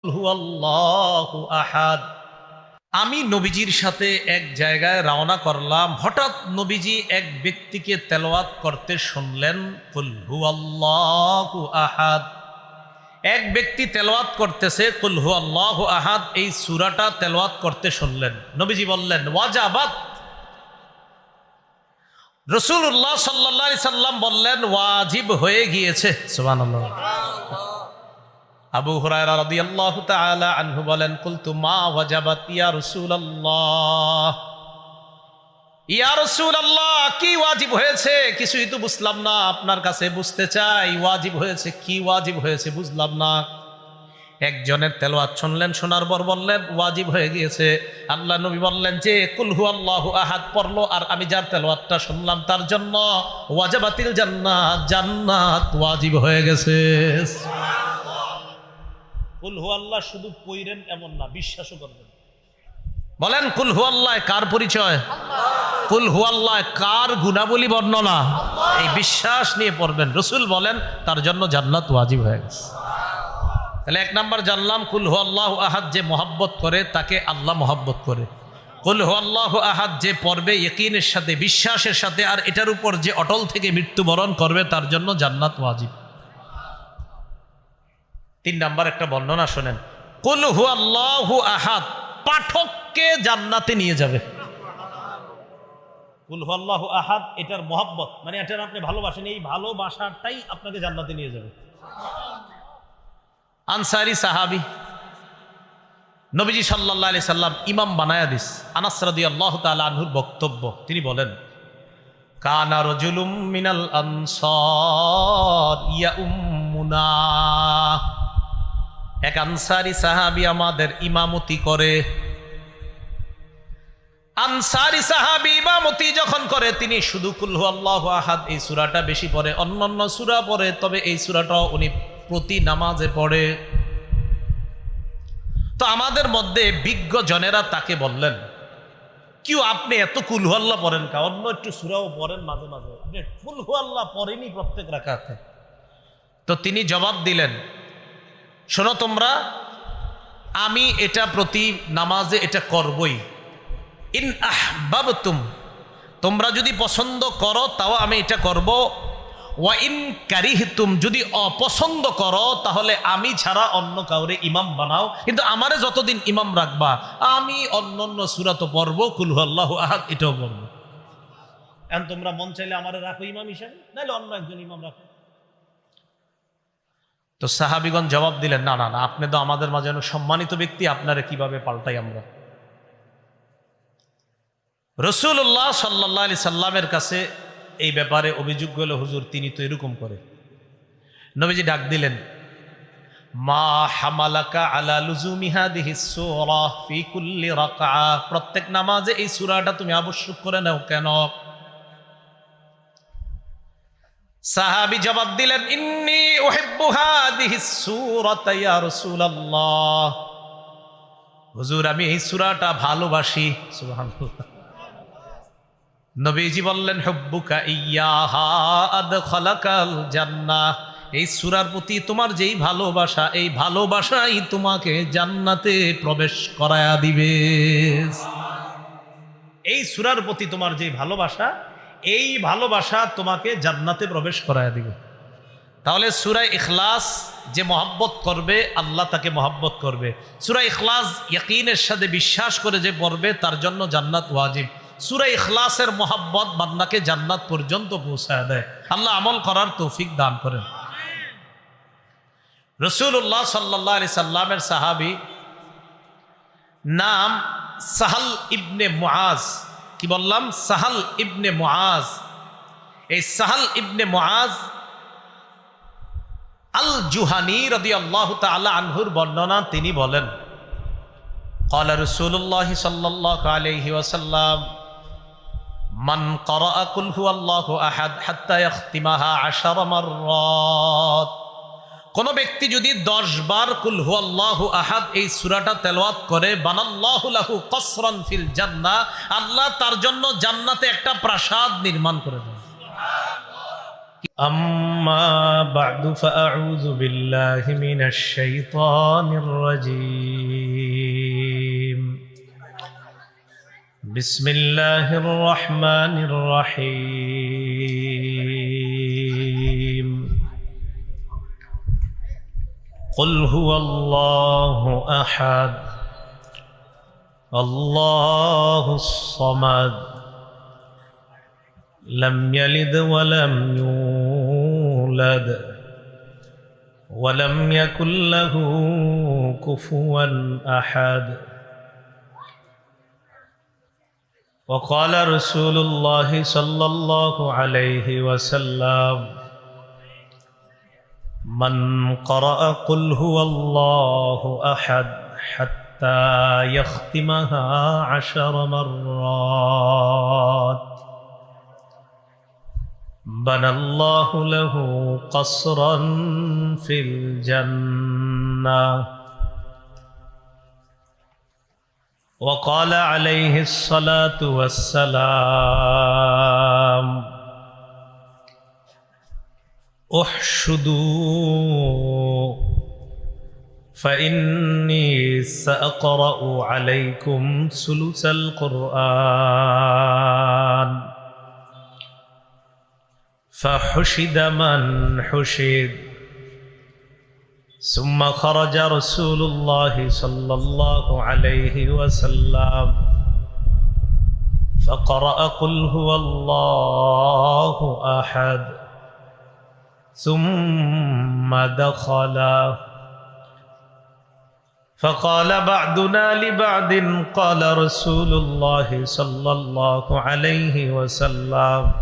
হুয়াল্লাহু আহাদ। আমি নবীজির সাথে এক জায়গায় রওনা করলাম। হঠাৎ নবীজি এক ব্যক্তিকে তেলাওয়াত করতে শুনলেন, কুল হুয়াল্লাহু আহাদ। এক ব্যক্তি তেলাওয়াত করতেছে কুল হুয়াল্লাহু আহাদ, এই সূরাটা তেলাওয়াত করতে শুনলেন। নবীজি বললেন ওয়াজাবাত। রাসূলুল্লাহ সাল্লাল্লাহু আলাইহি সাল্লাম বললেন ওয়াজিব হয়ে গিয়েছে। সুবহানাল্লাহ। আবু হুরায়রা রাদিয়াল্লাহু তাআলা আনহু বলেন, কুলতু মা ওয়াজাবাত ইয়া রাসূলুল্লাহ। ইয়া রাসূলুল্লাহ, কি ওয়াজিব হয়েছে? কিছুই তো বুঝলাম না, আপনার কাছে বুঝতে চাই ওয়াজিব হয়েছে কি, ওয়াজিব হয়েছে বুঝলাম না। একজনের তেলাওয়াত শুনলেন, শোনার পর বললেন ওয়াজিব হয়ে গিয়েছে। আল্লাহ নবী বললেন যে কুল হুয়াল্লাহু আহাদ পড়লো, আর আমি যার তেলাওয়াতটা শুনলাম তার জন্য ওয়াজাবাতিল জান্নাত, জান্নাত ওয়াজিব হয়ে গেছে। কুল হুয়াল্লাহ শুধু পড়েন এমন না, বিশ্বাসও করবেন। বলেন কুল হুয়াল্লাহ কার পরিচয়? কুল হুয়াল্লাহ কার গুণাবলী বর্ণনা? এই বিশ্বাস নিয়ে পড়বেন। রাসূল বলেন তার জন্য জান্নাত ওয়াজিব হয়ে গেছে। তাহলে এক নাম্বার জানলাম কুল হুয়াল্লাহু আহাদ যে মহব্বত করে তাকে আল্লাহ মহব্বত করে। কুল হুয়াল্লাহু আহাদ যে পড়বে ইয়াকিনের সাথে, বিশ্বাসের সাথে, আর এটার উপর যে অটল থেকে মৃত্যুবরণ করবে তার জন্য জান্নাত ওয়াজিব। 3 নাম্বার একটা বর্ণনা শোনেন, কুল হুয়াল্লাহু আহাদ পাঠককে জান্নাতে নিয়ে যাবে। কুল হুয়াল্লাহু আহাদ এটার মহব্বত, মানে এটার আপনি ভালোবাসেন, এই ভালোবাসাটাই আপনাকে জান্নাতে নিয়ে যাবে। আনসারী সাহাবী, নবীজি সাল্লাল্লাহু আলাইহি সাল্লাম ইমাম বানায়া দিস। আনাস রাদিয়াল্লাহু তাআলা আনহুর বক্তব্য, তিনি বলেন কানা রাজুলুম মিনাল আনসার ইয়াউম্মুনা। এক আনসারী সাহাবী আমাদের ইমামতি করে। আনসারী সাহাবী ইমামতি যখন করে তিনি শুধু কুল হুয়াল্লাহু আহাদ এই সূরাটা বেশি পড়ে, অন্যান্য সূরা পড়ে, তবে এই সূরাটাও উনি প্রতি নামাজে পড়ে। তো আমাদের মধ্যে বিজ্ঞ জনেরা তাকে বললেন, কি আপনি এত কুল হুয়াল্লাহ পড়েন কা? অন্য একটু সূরাও পড়েন মাঝে মাঝে, আপনি কুল হুয়াল্লাহ পড়েনি প্রত্যেক রাকাতে। তো তিনি জবাব দিলেন, শোনো তোমরা, আমি এটা প্রতি নামাজে এটা করবই। ইন আহবাবতুম, তোমরা যদি পছন্দ করো তাও আমি এটা করব। ওয়া ইন কারিহতুম, যদি অপছন্দ করো তাহলে আমি ছাড়া অন্য কাউরে ইমাম বানাও, কিন্তু আমারে যতদিন ইমাম রাখবা আমি অন্যান্য সূরা তো পড়বো, কুল হুয়াল্লাহু আহাদ এটাও পড়বো। এখন তোমরা মন চাইলে আমারে রাখো ইমাম হিসেবে, নাহলে অন্য একজন ইমাম রাখো। তো সাহাবীগণ জবাব দিলেন, না না না, আপনি তো আমাদের মাঝে অনেক সম্মানিত ব্যক্তি, আপনারে কিভাবে পাল্টাই আমরা? রাসূলুল্লাহ সাল্লাল্লাহু আলাইহি সাল্লামের কাছে এই ব্যাপারে অভিযোগ গেল, হুজুর তিনি তো এরকম করে। নবীজি ডাক দিলেন, মা হামালাকা আলা লুজুমি হাদিহিস সূরা ফি কুল্লি রাকআ, প্রত্যেক নামাজে এই সূরাটা তুমি আবশ্যক করে নাও কেন? সাহাবী জবাব দিলেন, ইন্নী উহিব্বু হাদিহিস সূরাতা ইয়া রাসূলুল্লাহ, হুজুর আমি এই সূরাটা ভালোবাসি। সুবহানাল্লাহ। নবীজি বললেন, হুব্বুকা ইয়াহা আদখালাকাল জান্নাহ, এই সূরার প্রতি তোমার যেই ভালোবাসা, এই ভালোবাসাই তোমাকে জান্নাতে প্রবেশ করায়া দিবে। এই সূরার প্রতি তোমার যেই ভালোবাসা, এই ভালোবাসা তোমাকে জান্নাতে প্রবেশ করায়া দিবে। তাহলে সূরা ইখলাস যে মহব্বত করবে আল্লাহ তাকে মহব্বত করবে। সূরা ইখলাস ইয়াকিনের সাথে বিশ্বাস করে যে পড়বে তার জন্য জান্নাত ওয়াজিব। সূরা ইখলাসের মহব্বত বান্দাকে জান্নাত পর্যন্ত পৌঁছায় দেয়। আল্লাহ আমল করার তৌফিক দান করেন। রাসূলুল্লাহ সাল্লাল্লাহু আলাইহি সাল্লামের সাহাবী নাম সাহাল ইবনে মুআজ। কি বললাম? সাহাল ইবনে মুআজ। এই সাহাল ইবনে মুআজ আল জুহানি রাদিয়াল্লাহু তাআলা আনহুর বর্ণনা, তিনি বলেন ক্বালা রাসূলুল্লাহ সাল্লাল্লাহু আলাইহি ওয়াসাল্লাম মান ক্বারাআ কুল হুয়াল্লাহু আহাদ হাত্তা ইয়াখতিমাহা 10 মাররাত, কোন ব্যক্তি যদি 10 বার কুল হুয়াল্লাহু আহাদ এই সূরাটা তেলাওয়াত করে, বানাল্লাহু লাহু কসরান ফিল জান্নাহ, আল্লাহ তার জন্য জান্নাতে একটা প্রাসাদ নির্মাণ করে দেন। أما بعد فأعوذ بالله من الشيطان الرجيم بسم الله الرحمن الرحيم قل هو الله أحد الله الصمد لم يلد ولم يولد ولم يكن له كفوا أحد وقال رسول الله صلى الله عليه وسلم من قرأ قل هو الله أحد حتى يختمها 10 مرات بنى الله له قصرا في الجنة وقال عليه الصلاة والسلام احشدوا فإني سأقرأ عليكم ثلث القرآن فحشد من حشد ثم خرج رسول الله صلى الله عليه وسلم فقرأ قل هو الله أحد ثم دخل فقال بعضنا لبعض قال رسول الله صلى الله عليه وسلم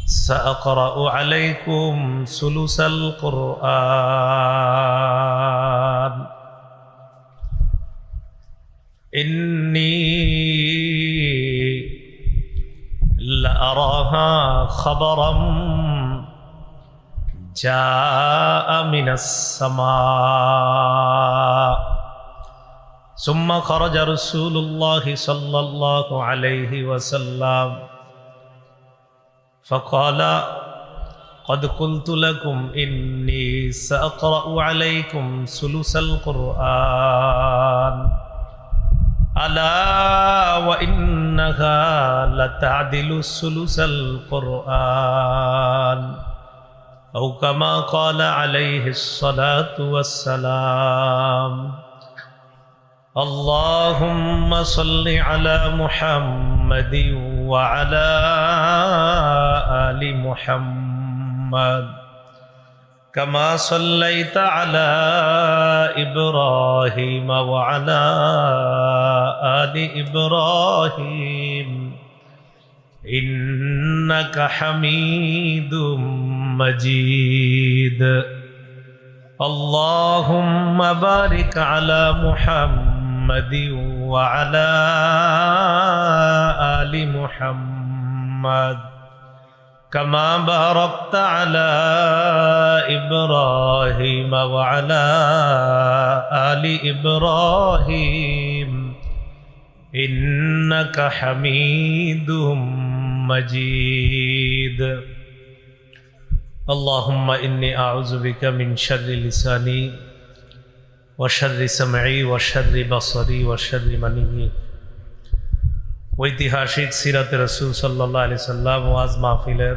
سأقرأ عليكم ثلث القرآن إني لأراها خبرا جاء من السماء ثم خرج رسول الله صلى الله عليه وسلم فقال قد قلت لكم إني سأقرأ عليكم ثلث القرآن ألا وإنها لتعدل ثلث القرآن أو كما قال عليه الصلاة والسلام اللهم صل على محمد وعلى آل محمد كما صليت على إبراهيم وعلى آل إبراهيم إنك حميد مجيد اللهم بارك على محمد وعلى آل محمد كما باركت على إبراهيم وعلى آل إبراهيم إنك حميد مجيد اللهم إني أعوذ بك من شر لساني وشر سمعي وشر بصري وشر مني ঐতিহাসিক সিরাতে রাসূল সাল্লাল্লাহু আলাইহি সাল্লাম ওয়াজ মাহফিলের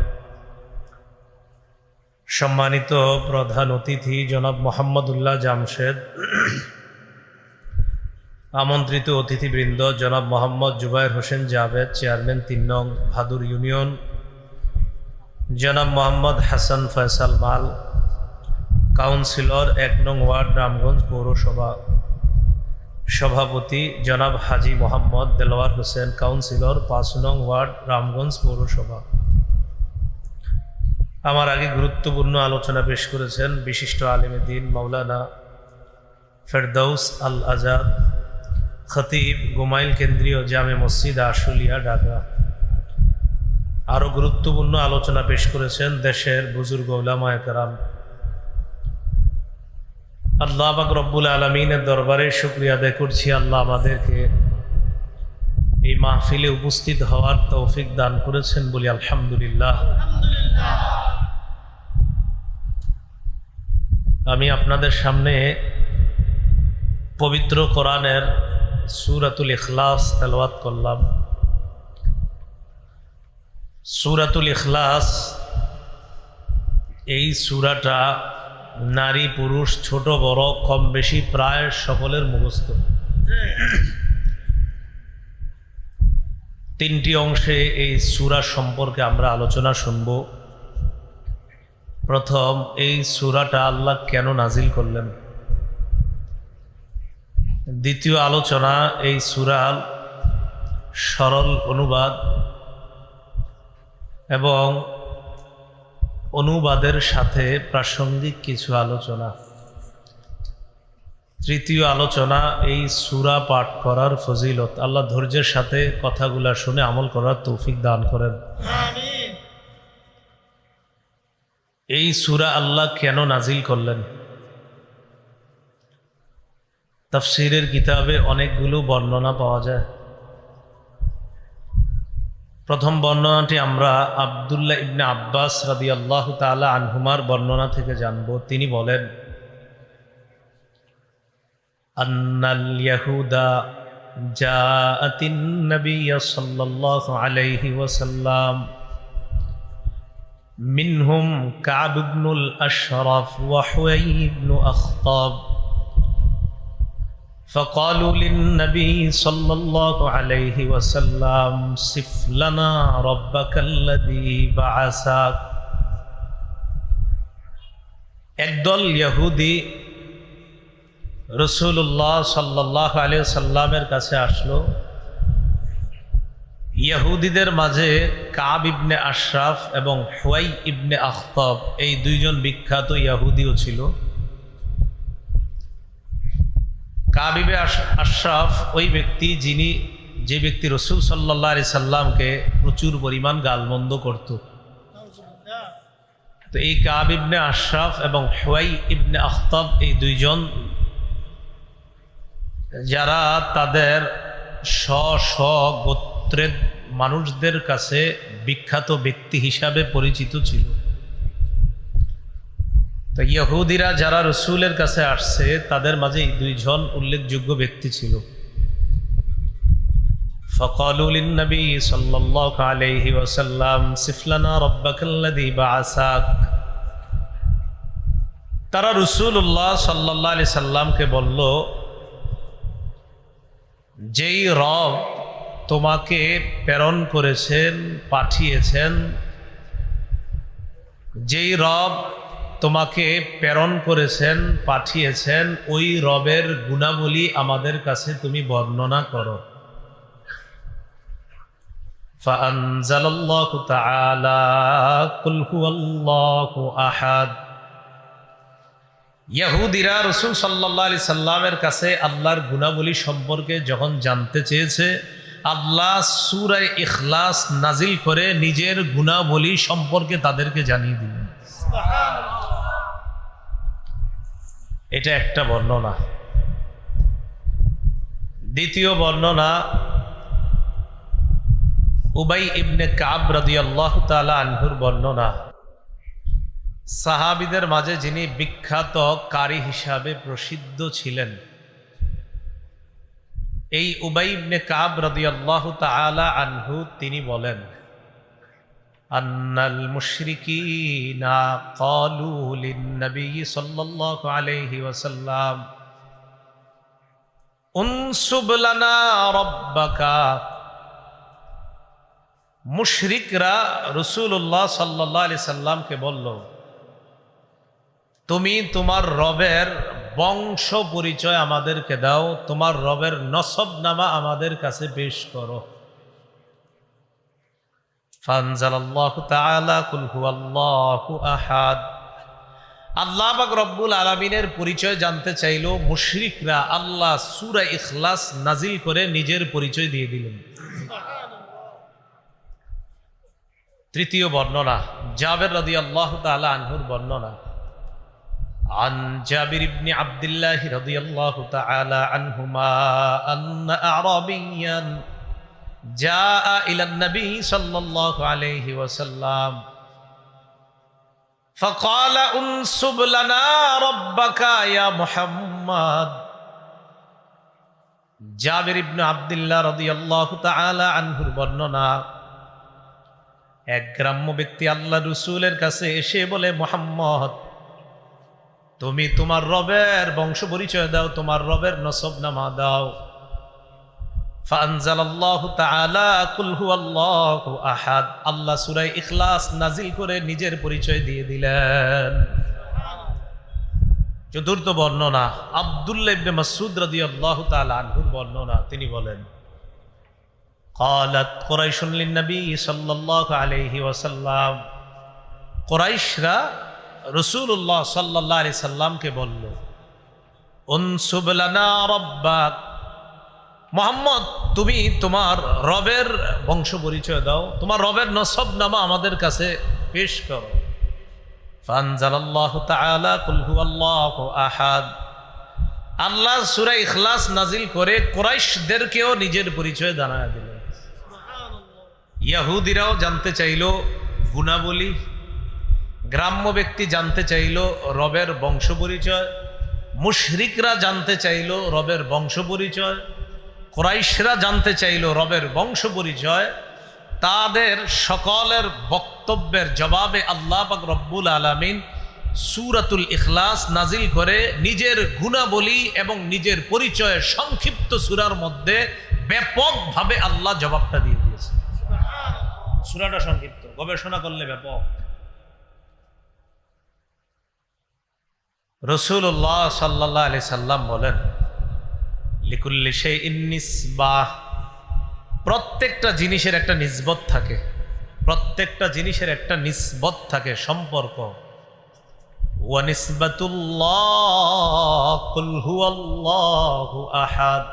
সম্মানিত প্রধান অতিথি জনাব মোহাম্মদুল্লাহ জামশেদ, আমন্ত্রিত অতিথিবৃন্দ জনাব মোহাম্মদ জুবায়ের হোসেন জাভেদ, চেয়ারম্যান ৩ নং ভাদুর ইউনিয়ন, জনাব মোহাম্মদ হাসান ফয়সাল মাল, কাউন্সিলর ১ নং ওয়ার্ড রামগঞ্জ পৌরসভা, সভাপতি জনাব হাজি মোহাম্মদ দেলোয়ার হোসেন, কাউন্সিলর ৫ নং ওয়ার্ড রামগঞ্জ পৌরসভা। আমার আগে গুরুত্বপূর্ণ আলোচনা পেশ করেছেন বিশিষ্ট আলেমে দ্বীন মাওলানা ফেরদৌস আল আজাদ, খতিব, গোমাইল কেন্দ্রীয় জামে মসজিদ আশুলিয়া, ঢাকা। আরও গুরুত্বপূর্ণ আলোচনা পেশ করেছেন দেশের বুজুর্গ উলামায়ে কেরাম। আল্লাহ পাক রব্বুল আলামিনের দরবারে শুকরিয়া আদায় করছি, আল্লাহ আমাদেরকে এই মাহফিলে উপস্থিত হওয়ার তৌফিক দান করেছেন বলি আলহামদুলিল্লাহ। আমি আপনাদের সামনে পবিত্র কোরআনের সূরাতুল ইখলাস তেলাওয়াত করলাম। সূরাতুল ইখলাস এই সূরাটা নারী পুরুষ ছোট বড় কম বেশি প্রায় সকলের মুখস্থ। তিনটি অংশে এই সূরা সম্পর্কে আমরা আলোচনা শুনব। প্রথম, এই সূরাটা আল্লাহ কেন নাজিল করলেন। দ্বিতীয় আলোচনা, এই সূরার সরল অনুবাদ এবং অনুবাদের সাথে প্রাসঙ্গিক কিছু আলোচনা। তৃতীয় আলোচনা, এই সূরা পাঠ করার ফজিলত। আল্লাহ ধৈর্যের সাথে কথাগুলা শুনে আমল করার তৌফিক দান করেন। আমিন। এই সূরা আল্লাহ কেন নাজিল করলেন? তাফসীরের কিতাবে অনেকগুলো বর্ণনা পাওয়া যায়। প্রথম বর্ণনাটি আমরা আব্দুল্লাহ ইবনে আব্বাস রাদিয়াল্লাহু তাআলা আনহুমার বর্ণনা থেকে জানব। তিনি বলেন, আন্নাল ইয়াহুদা জাআতিন নবিয়্য সাল্লাল্লাহু আলাইহি ওয়াসাল্লাম মিনহুম কাব ইবনুল আশরাফ ওয়া হুয়াই ইবনু আখতাব فقالوا للنبي صلى الله عليه وسلم صف لنا ربك الذي بعثك। একদল ইহুদি রাসূলুল্লাহ সাল্লাল্লাহু আলাইহি ওয়াসাল্লামের কাছে আসলো। ইহুদিদের মাঝে কাব ইবনে আশরাফ এবং হুয়াই ইবনে আখতাব এই দুইজন বিখ্যাত ইহুদিও ছিল। কাব ইবনে আশরাফ ওই ব্যক্তি যে ব্যক্তি রাসূল সাল্লাল্লাহু আলাইহি সাল্লামকে প্রচুর পরিমাণ গালমন্দ করত। তো এই কাব ইবনে আশরাফ এবং হুয়াই ইবনে আখতাব এই দুইজন যারা তাদের স্ব গোত্রের মানুষদের কাছে বিখ্যাত ব্যক্তি হিসাবে পরিচিত ছিল। তো ইহুদিরা যারা রাসূলের কাছে আসছে তাদের মাঝে এই দুইজন উল্লেখযোগ্য ব্যক্তি ছিল। ফাকালু লিন-নবী সাল্লাল্লাহু আলাইহি ওয়াসাল্লাম সিফ লানা রাব্বাকাল্লাযী বাআসাক। তারা রাসূলুল্লাহ সাল্লাল্লাহু আলাইহি সাল্লামকে বলল, যেই রব তোমাকে প্রেরণ করেছেন, পাঠিয়েছেন, যেই রব তোমাকে প্রেরণ করেছেন, পাঠিয়েছেন, ওই রবের গুণাবলী আমাদের কাছে তুমি বর্ণনা করো। ফাআনজালাল্লাহু তাআলা কুল হুয়াল্লাহু আহাদ। ইহুদিরা রাসূল সাল্লাল্লাহু আলাইহি সাল্লামের কাছে আল্লাহর গুণাবলী সম্পর্কে যখন জানতে চেয়েছে, আল্লাহ সূরা ইখলাস নাজিল করে নিজের গুণাবলী সম্পর্কে তাদেরকে জানিয়ে দিলেন। সুবহানাল্লাহ। এটা একটা বর্ণনা। দ্বিতীয় বর্ণনা উবাই ইবনে কাব রাদিয়াল্লাহু তাআলা আনহুর বর্ণনা। সাহাবীদের মাঝে যিনি বিখ্যাত কারি হিসাবে প্রসিদ্ধ ছিলেন, এই উবাই ইবনে কাব রাদিয়াল্লাহু তাআলা আনহু তিনি বলেন, আন্নাল মুশরিকিনা ক্বালু লিন-নবী সাল্লাল্লাহু আলাইহি ওয়াসাল্লাম উনসুব লানা রাব্বাকা। মুশরিকরা রাসূলুল্লাহ সাল্লাল্লাহু আলাইহি সাল্লামকে বলল, তুমি তোমার রবের বংশ পরিচয় আমাদেরকে দাও, তোমার রবের নসবনামা আমাদের কাছে পেশ করো। ফানজালাল্লাহু তাআলা কুল হুয়াল্লাহু আহাদ। আল্লাহ পাক রব্বুল আলামিনের পরিচয় জানতে চাইল মুশরিকরা, আল্লাহ সূরা ইখলাস নাজিল করে নিজের পরিচয় দিয়ে দিলেন। তৃতীয় বর্ণনা জাবের রাদিয়াল্লাহু তাআলা আনহুর বর্ণনা। عن جابر بن عبد الله رضي الله تعالى عنهما أن أعرابيا জাআ ইলান নবী সাল্লাল্লাহু আলাইহি ওয়াসাল্লাম فقال انسب لنا ربك يا محمد। জাবির ইবনে আব্দুল্লাহ রাদিয়াল্লাহু তাআলা আনহুর বর্ণনা, এক গ্রাম্য ব্যক্তি আল্লাহ রাসূলের কাছে এসে বলে, মুহাম্মদ, তুমি তোমার রবের বংশ পরিচয় দাও, তোমার রবের নসবনামা দাও। ফাআনজালাল্লাহু তাআলা কুল হুয়াল্লাহু আহাদ, আল্লাহ সূরা ইখলাস নাজিল করে নিজের পরিচয় দিয়ে দিলেন। চতুর্থ বর্ণনা, আব্দুল্লাহ ইবনে মাসউদ রাদিয়াল্লাহু তাআলা আনহুর বর্ণনা, তিনি বলেন, ক্বালাত কুরাইশুন লিন-নবী সাল্লাল্লাহু আলাইহি ওয়াসাল্লাম, কুরাইশরা রাসূলুল্লাহ সাল্লাল্লাহু আলাইহি সাল্লামকে বলল, উনসুব লানা রাব্বাক, মুহাম্মদ, তুমি তোমার রবের বংশ পরিচয় দাও, তোমার রবের নসবনামা আমাদের কাছে পেশ করো। ফানজালাল্লাহু তাআলা কুল হুয়াল্লাহু আহাদ, আল্লাহ সূরা ইখলাস নাজিল করে কুরাইশদেরকেও নিজের পরিচয় জানায় দিলেন। ইহুদিরাও জানতে চাইল গুণাবলী, গ্রাম্য ব্যক্তি জানতে চাইল রবের বংশ পরিচয়, মুশরিকরা জানতে চাইল রবের বংশ পরিচয়, কুরাইশরা জানতে চাইল রবের বংশ পরিচয়। তাদের সকলের বক্তব্যের জবাবে আল্লাহ পাক রব্বুল আলামিন সূরাতুল ইখলাস নাজিল করে নিজের গুণাবলী এবং নিজের পরিচয় সংক্ষিপ্ত সূরার মধ্যে ব্যাপকভাবে আল্লাহ জবাবটা দিয়ে দিয়েছে। সূরাটা সংক্ষিপ্ত, গবেষণা করলে ব্যাপক। রাসূলুল্লাহ সাল্লাল্লাহু আলাইহি সাল্লাম বলেন, লিকুল্লি শাইইন নিসবাহ, প্রত্যেকটা জিনিসের একটা নিসবত থাকে, প্রত্যেকটা জিনিসের একটা নিসবত থাকে, সম্পর্ক। ওয়া নিসবাতুল্লাহ কুল হুয়াল্লাহু আহাদ,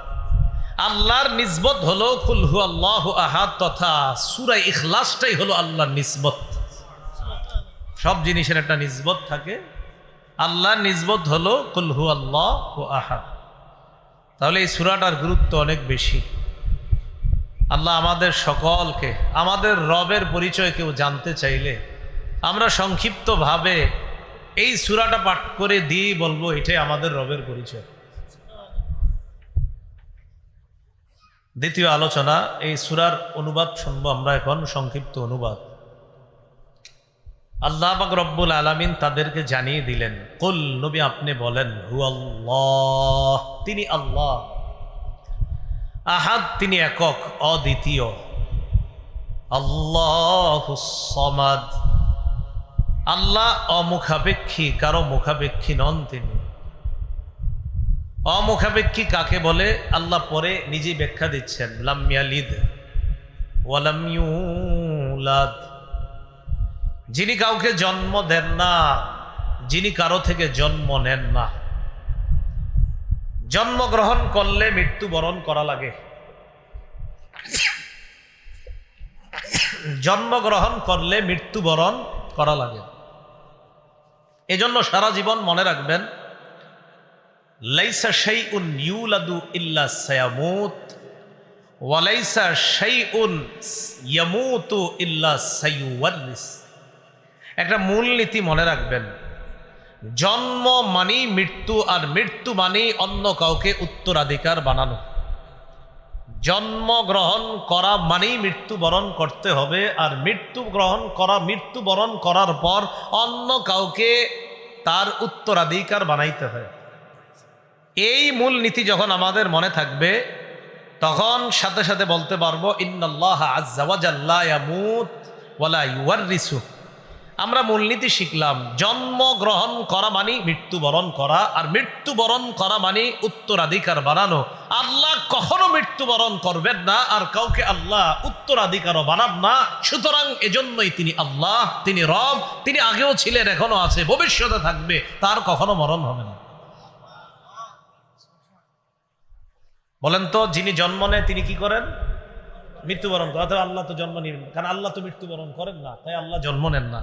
আল্লাহর নিসবত হলো কুল হুয়াল্লাহু আহাদ তথা সূরা ইখলাসটাই হলো আল্লাহর নিসবত। সব জিনিসের একটা নিসবত থাকে, আল্লাহর নিসবত হলো কুল হুয়াল্লাহু আহাদ। তাহলে এই সূরাটার গুরুত্ব অনেক বেশি। আল্লাহ আমাদের সকলকে আমাদের রবের পরিচয় কেউ জানতে চাইলে আমরা সংক্ষিপ্তভাবে এই সূরাটা পাঠ করে দিয়ে বলবো এটাই আমাদের রবের পরিচয়। দ্বিতীয় আলোচনা, এই সূরার অনুবাদ শুনবো আমরা এখন, সংক্ষিপ্ত অনুবাদ। আল্লাহ পাক রব্বুল আলামিন তাদেরকে জানিয়ে দিলেন, কুল, নবী আপনি বলেন, হুয়াল্লাহ, তিনি আল্লাহ, আহাদ, তিনি একক অদ্বিতীয়, আল্লাহুস সামাদ, আল্লাহ অমুখাপেক্ষী, কারো মুখাপেক্ষী নন তিনি। অমুখাপেক্ষী কাকে বলে আল্লাহ পরে নিজেই ব্যাখ্যা দিচ্ছেন, লাম ইয়ালিদ ওয়া লাম ইউলাদ, যিনি কাউকে জন্ম দেন না, যিনি কারো থেকে জন্ম নেন না। জন্মগ্রহণ করলে মৃত্যুবরণ করা লাগে, জন্মগ্রহণ করলে মৃত্যুবরণ করা লাগে। এজন্য সারা জীবন মনে রাখবেন, লাইসা শাইউন ইউলাদু ইল্লা সায়ামুত ওয়া লাইসা শাইউন ইয়ামুতু ইল্লা সায়ুওয়ারিস। একটা মূলনীতি মনে রাখবেন, জন্ম মানেই মৃত্যু, আর মৃত্যু মানেই অন্য কাউকে উত্তরাধিকার বানানো। জন্মগ্রহণ করা মানেই মৃত্যুবরণ করতে হবে, আর মৃত্যুবরণ করার পর অন্য কাউকে তার উত্তরাধিকার বানাইতে হয়। এই মূল নীতি যখন আমাদের মনে থাকবে, তখন সাথে সাথে বলতে পারবো, ইন্নাল্লাহা আযজা ওয়া জাল্লা লা ইয়ামুত ওয়া লা ইউওয়ারিসু। আমরা মূলনীতি শিখলাম, জন্মগ্রহণ করা মানে মৃত্যুবরণ করা, আর মৃত্যুবরণ করা মানে উত্তরাধিকার বানানো। আল্লাহ কখনো মৃত্যুবরণ করবেন না, আর কাউকে আল্লাহ উত্তরাধিকারও বানান না। সুতরাং এজন্যই তিনি আল্লাহ, তিনি রব, তিনি আগেও ছিলেন, এখনো আছে, ভবিষ্যতে থাকবে, তার কখনো মরণ হবে না। বলেন তো, যিনি জন্ম নেয় তিনি কি করেন? মৃত্যুবরণ করেন। অথবা আল্লাহ তো জন্ম নেবেন, কারণ আল্লাহ তো মৃত্যুবরণ করেন না, তাই আল্লাহ জন্ম নেন না।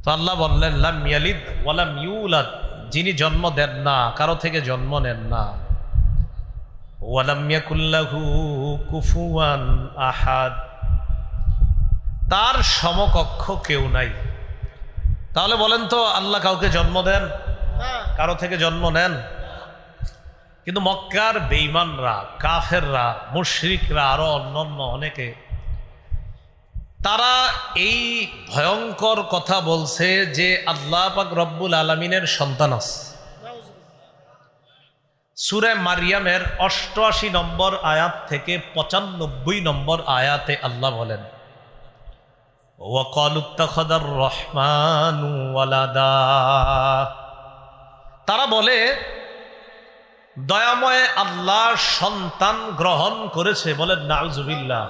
তো আল্লাহ বললেন, লাম ইয়ালিদ ওয়া লাম ইউলাদ, যিনি জন্ম দেন না, কারো থেকে জন্ম নেন না। ওয়ালাম ইয়াকুল লাহু কুফুয়ান আহাদ, তার সমকক্ষ কেউ নাই। তাহলে বলেন তো, আল্লাহ কাউকে জন্ম দেন? কারো থেকে জন্ম নেন? কিন্তু মক্কার বেঈমানরা, কাফেররা, মুশরিকরা, আরো অন্যান্য অনেকে, তারা এই ভয়ঙ্কর কথা বলছে যে আল্লাহ পাক রব্বুল আলামিনের সন্তান আছে। সূরা মারিয়ামের ৮৮ নম্বর আয়াত থেকে ৯৫ নম্বর আয়াতে আল্লাহ বলেন, ওয়াকালু ইত্তাখাযার রহমানু ওয়ালাদা, তারা বলে দয়াময় আল্লাহ সন্তান গ্রহণ করেছে। বলেন নাউযুবিল্লাহ।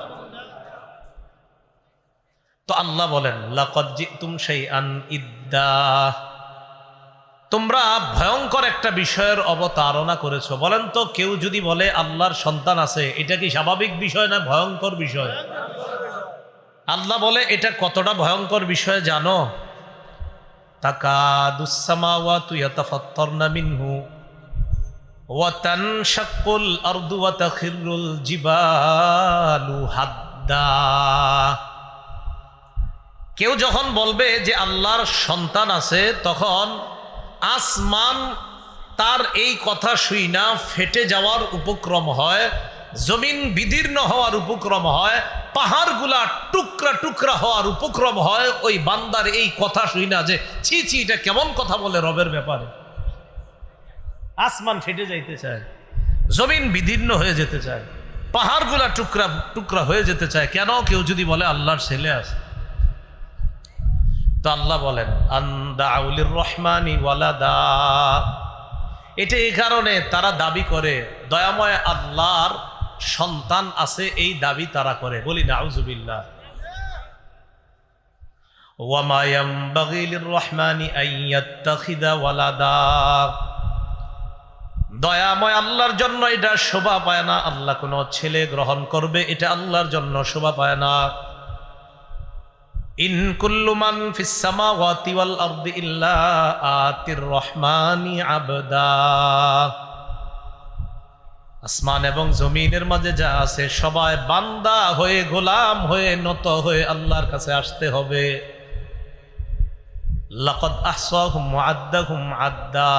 তো আল্লাহ বলেন, লাকাদ জিতুম শাইআন ইদ্দা, তোমরা ভয়ঙ্কর একটা বিষয়ের অবতারণা করেছো। বলেন তো, কেউ যদি বলে আল্লাহর সন্তান আছে, এটা কি স্বাভাবিক বিষয় না ভয়ঙ্কর বিষয়? আল্লাহ বলে এটা কতটা ভয়ঙ্কর বিষয় জানো? তাকাদুস সামাওয়াতু ইয়াতাফাত্তারনা মিনহু ওয়া তানশাক্কুল আরদু ওয়া তাখিরুল জিবালু হাদ্দা। কেউ যখন বলবে যে আল্লাহর সন্তান আছে, তখন আসমান তার এই কথা শুই না ফেটে যাওয়ার উপক্রম হয়, জমিন বিদীর্ণ হওয়ার উপক্রম হয়, পাহাড়গুলা টুকরা টুকরা হওয়ার উপক্রম হয় ওই বান্দার এই কথা শুই না যে ছি ছি, এটা কেমন কথা বলে রবের ব্যাপারে। আসমান ফেটে যাইতে চায়, জমিন বিদীর্ণ হয়ে যেতে চায়, পাহাড়গুলা টুকরা টুকরা হয়ে যেতে চায়। কেন? কেউ যদি বলে আল্লাহর ছেলে আছে। তো আল্লাহ বলেন, আনদাউলির রহমানি ওয়ালাদা, এটা এই কারণে তারা দাবি করে দয়াময় আল্লাহর সন্তান আছে, এই দাবি তারা করে। বলি নাউযুবিল্লাহ। ওয়া মা ইয়ানবাগি লির-রহমানি আন ইয়াত্তাখিযা ওয়ালাদা, দয়াময় আল্লাহর জন্য এটা শোভা পায় না, আল্লাহ কোনো ছেলে গ্রহণ করবে, এটা আল্লাহর জন্য শোভা পায় না। ইন কুল্লু মান ফিস সামাওয়াতি ওয়াল আরদি ইল্লা আতির রহমানি আবদা, আসমান এবং জমিনের মাঝে যা আছে সবাই বান্দা হয়ে, গোলাম হয়ে, নত হয়ে আল্লাহর কাছে আসতে হবে। লাকাদ আহসাহুম ওয়া আদ্দাহুম আদ্দা,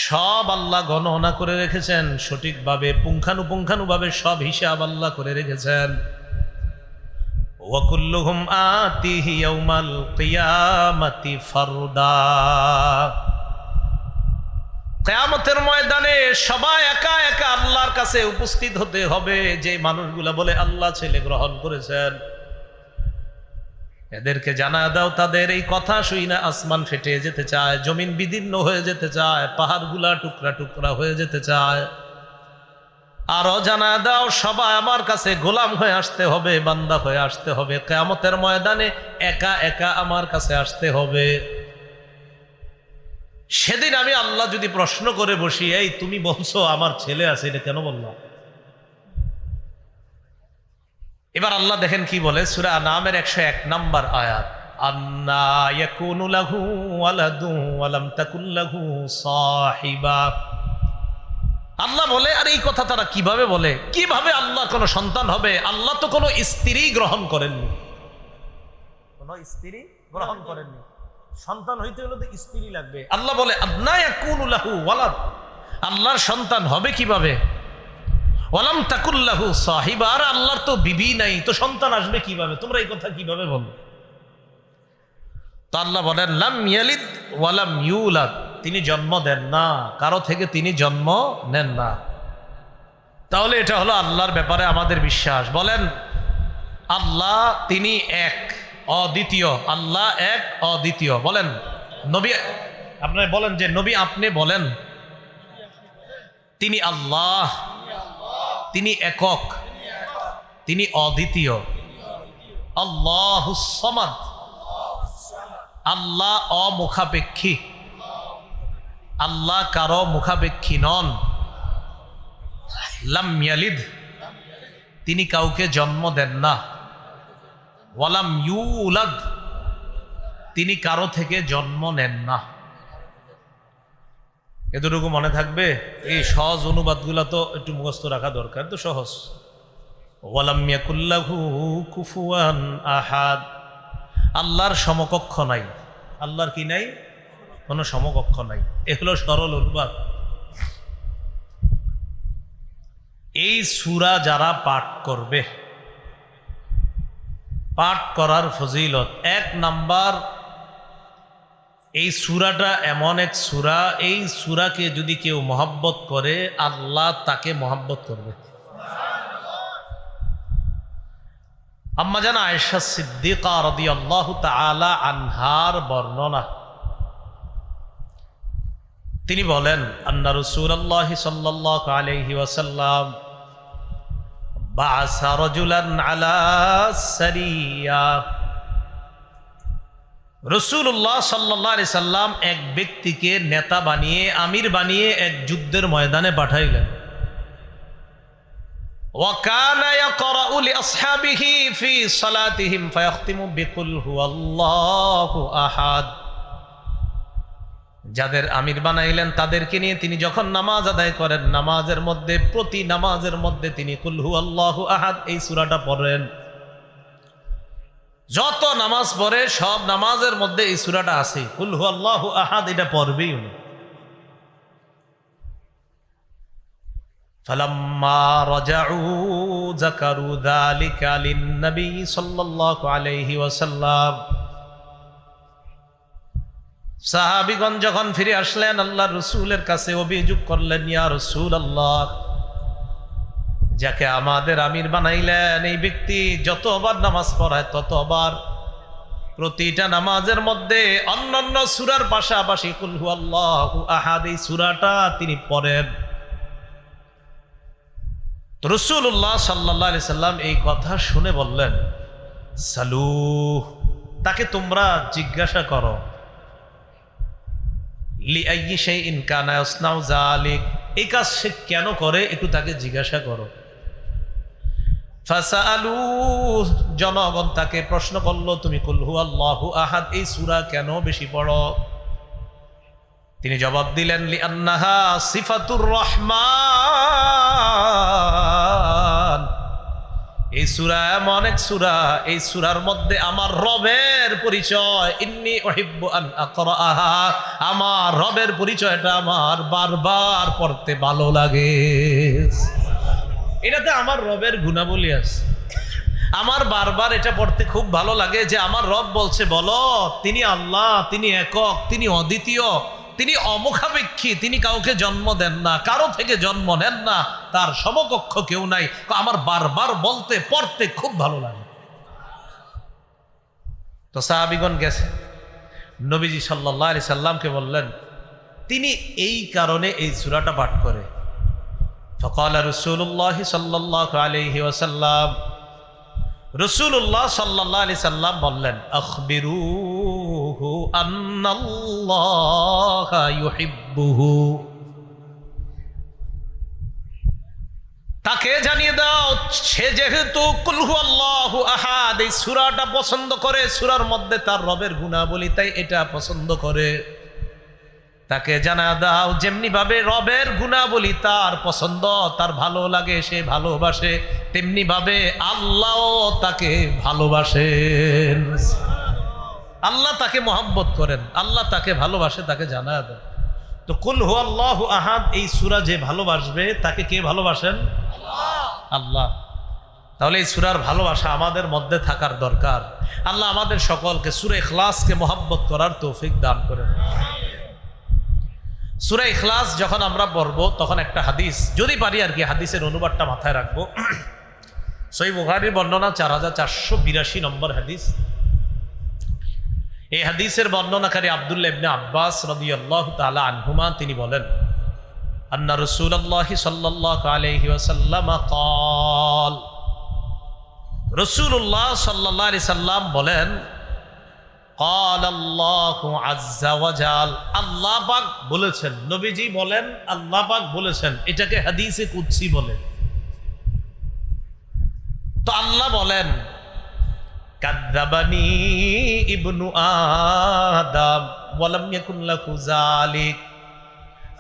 সব আল্লাহ গণনা করে রেখেছেন সঠিকভাবে, পুঙ্খানুপুঙ্খানুভাবে সব হিসাব আল্লাহ করে রেখেছেন। ওয়া কুল্লুহুম আতিহি ইয়াউমাল কিয়ামাতি ফারদা, কিয়ামতের ময়দানে সবাই একা একা আল্লাহর কাছে উপস্থিত হতে হবে। যে মানুষগুলা বলে আল্লাহ ছেলে গ্রহণ করেছেন, এদেরকে জানা দাও তাদের এই কথা শুই না আসমান ফেটে যেতে চায়, জমিন বিদীর্ণ হয়ে যেতে চায়, পাহাড়গুলা টুকরা টুকরা হয়ে যেতে চায়। আরো জানা দাও সবাই আমার কাছে গোলাম হয়ে আসতে হবে, বান্দা হয়ে আসতে হবে, কিয়ামতের ময়দানে একা একা আমার কাছে আসতে হবে। সেদিন আমি আল্লাহ যদি প্রশ্ন করে বসি, এই তুমি বলছো আমার ছেলে আছে, এটা কেন বললাম? এবার আল্লাহ দেখেন কি বলে, সূরা আনামের ১০১ নম্বর আয়াত, আন্না ইয়াকুনু লাহু ওয়ালাদু ওয়া লাম তাকুল লাহু সাহিবা। আল্লাহ বলে, আর এই কথা তারা কিভাবে বলে? কিভাবে আল্লাহ কোনো সন্তান হবে? আল্লাহ তো কোনো স্ত্রী গ্রহণ করেননি, কোনো স্ত্রী গ্রহণ করেননি। সন্তান হইতে হলে তো স্ত্রী লাগবে। আল্লাহ বলে, আন্না ইয়াকুনু লাহু ওয়ালাদ, আল্লাহর সন্তান হবে কিভাবে? ওয়ালাম তাকুল লাহু সাহিবা, আর আল্লাহর তো বিবি নাই, তো সন্তান আসবে কিভাবে? তোমরা এই কথা কিভাবে বলো? তো আল্লাহ বলেন, লাম ইয়ালিদ ওয়ালাম ইউলাদ, তিনি জন্ম দেন না, কারো থেকে তিনি জন্ম নেন না। তাহলে এটা হলো আল্লাহর ব্যাপারে আমাদের বিশ্বাস। বলেন, আল্লাহ তিনি এক, অদ্বিতীয়। আল্লাহ এক, অদ্বিতীয়। বলেন নবী, আপনি বলেন যে নবী আপনি বলেন তিনি আল্লাহ, তিনি একক, তিনি অদ্বিতীয়। আল্লাহুস সামাদ, আল্লাহ অমুখাপেক্ষী, আল্লাহ কারো মুখাপেক্ষী নন। লাম ইয়ালিদ, তিনি কাউকে জন্ম দেন না। ওয়ালাম ইউলাদ, তিনি কারো থেকে জন্ম নেন না। এতটুকু মনে থাকবে? এই সহজ অনুবাদগুলো তো একটু মুখস্থ রাখা দরকার, তো সহজ। ওয়ালাম ইয়াকুল্লাহু কুফুয়ান আহাদ, আল্লাহর সমকক্ষ নাই। আল্লাহর কি নাই? কোনো সমকক্ষ নাই। এ হলো সরল অনুবাদ। এই সূরা যারা পাঠ করবে, পাঠ করার ফজিলত 1 নাম্বার, এই সূরাটা এমন এক সূরা, এই সূরাকে যদি কেউ মহব্বত করে আল্লাহ তাকে মহব্বত করবে। আম্মা জান আয়েশা সিদ্দিকা রাদিয়াল্লাহু তাআলা আনহার বর্ণনা, তিনি বলেন আন্না রাসূলুল্লাহ সাল্লাল্লাহু আলাইহি ওয়াসাল্লাম বা'আসা রাজুলান আলা সারিয়া, রাসূলুল্লাহ সাল্লাল্লাহু আলাইহি সাল্লাম এক ব্যক্তিকে নেতা বানিয়ে, আমির বানিয়ে এক যুদ্ধের ময়দানে পাঠাইলেন। ওয়া কানা ইয়াকরাউ লিআসহাবিহি ফি সালাতিহিম ফায়াখতিমু বিকুল হুয়াল্লাহু আহাদ, যাদের আমির বানাইলেন তাদেরকে নিয়ে তিনি যখন নামাজ আদায় করেন, নামাজের মধ্যে, প্রতি নামাজের মধ্যে তিনি কুল হুয়াল্লাহু আহাদ এই সূরাটা পড়েন। যত নামাজ পড়ে সব নামাজের মধ্যে এই সূরাটা আছে, কুল হুয়াল্লাহু আহাদ এটা পড়বেই উনি। ফালাম্মা রাজাউ যাকারু যালিকা লিন-নবী সাল্লাল্লাহু আলাইহি ওয়াসাল্লাম, সাহাবীগণ যখন ফিরে আসলেন আল্লাহর রাসূলের কাছে, অভিযোগ করলেন, ইয়া রাসূলুল্লাহ, যাকে আমাদের আমির বানাইলেন এই ব্যক্তি যতবার নামাজ পড়ায় ততবার প্রতিটা নামাজের মধ্যে অন্যান্য সূরার পাশাপাশি কুল হুয়াল্লাহু আহাদ এই সূরাটা তিনি পড়েন। তো রাসূলুল্লাহ সাল্লাল্লাহু আলাইহি সাল্লাম এই কথা শুনে বললেন, সালু, তাকে তোমরা জিজ্ঞাসা করো, লিআইয়ি শাইইন কানা ইয়াসনাউ যালিক, এই কাজ সে কেন করে একটু তাকে জিজ্ঞাসা করো। ফাসালু, জনগণ তাকে প্রশ্ন করলো, তুমি কুল হুয়াল্লাহু আহাদ এই সূরা কেন বেশি পড়ো? তিনি জবাব দিলেন, লিআন্নাহা সিফাতুর রহমান, এই সূরা এমন এক সূরা, এই সূরার মধ্যে আমার রবের পরিচয়, ইন্নী উহিব্বু আন আকরাআহা, আমার রবের পরিচয়টা আমার বারবার পড়তে ভালো লাগে। এটাতে আমার রবের গুণাবলী আছে, আমার বারবার এটা পড়তে খুব ভালো লাগে যে আমার রব বলছে, বলো তিনি আল্লাহ, তিনি একক, তিনি অদ্বিতীয়, তিনি অমুখাপেক্ষী, তিনি কাউকে জন্ম দেন না, কারো থেকে জন্ম নেন না, তার সমকক্ষ কেউ নাই, আমার বারবার বলতে পড়তে খুব ভালো লাগে। তো সাহাবীগণ গেছে, নবীজি সাল্লাল্লাহু আলাইহি সাল্লামকে বললেন, তিনি এই কারণে এই সূরাটা পাঠ করে। ফাকালা রাসূলুল্লাহ সাল্লাল্লাহু আলাইহি ওয়াসাল্লাম, রাসূলুল্লাহ সাল্লাল্লাহু আলাইহি সাল্লাম বললেন, আখবিরুহু আন্নাল্লাহা ইউহিব্বুহু, তাকে জানিয়ে দাও সে যেহেতু কুল হুয়াল্লাহু আহাদ এই সূরাটা পছন্দ করে, সূরার মধ্যে তার রবের গুণাবলী তাই এটা পছন্দ করে, তাকে জানা দাও যেমনি ভাবে রবের গুণাবলী তার পছন্দ, তার ভালো লাগে, সে ভালোবাসে, তেমনি ভাবে আল্লাহও তাকে ভালোবাসেন, আল্লাহ তাকে মহব্বত করেন, আল্লাহ তাকে ভালোবাসে, তাকে জানা দেন। তো কুল হুয়াল্লাহু আহাদ এই সূরা যে ভালোবাসবে তাকে কে ভালোবাসেন? আল্লাহ। তাহলে এই সূরার ভালোবাসা আমাদের মধ্যে থাকার দরকার। আল্লাহ আমাদের সকলকে সূরা ইখলাসকে মহব্বত করার তৌফিক দান করেন। সূরা ইখলাস যখন আমরা পড়ব তখন একটা হাদিস, যদি পারি আর কি হাদিসের অনুবাদটা মাথায় রাখবো। সহিহ বুখারীর বর্ণনা 4482 নম্বর হাদিস। এই হাদিসের বর্ণনাকারী আব্দুল্লাহ ইবনে আব্বাস রাদিয়াল্লাহু তাআলা আনহুমা, তিনি বলেন, আন্না রাসূলুল্লাহ সাল্লাল্লাহু আলাইহি ওয়াসাল্লাম ক্বাল, রাসূলুল্লাহ সাল্লাল্লাহু আলাইহি সাল্লাম বলেন, ক্বাল আল্লাহু আযজা ওয়া জাল, আল্লাহ পাক বলেছেন, নবীজি বলেন আল্লাহ পাক বলেছেন, এটাকে হাদিসে কুদসি বলে। তো আল্লাহ বলেন, কাযযাবানি ইবনু আদম ওয়া লাম ইয়াকুন লাহু যালিক,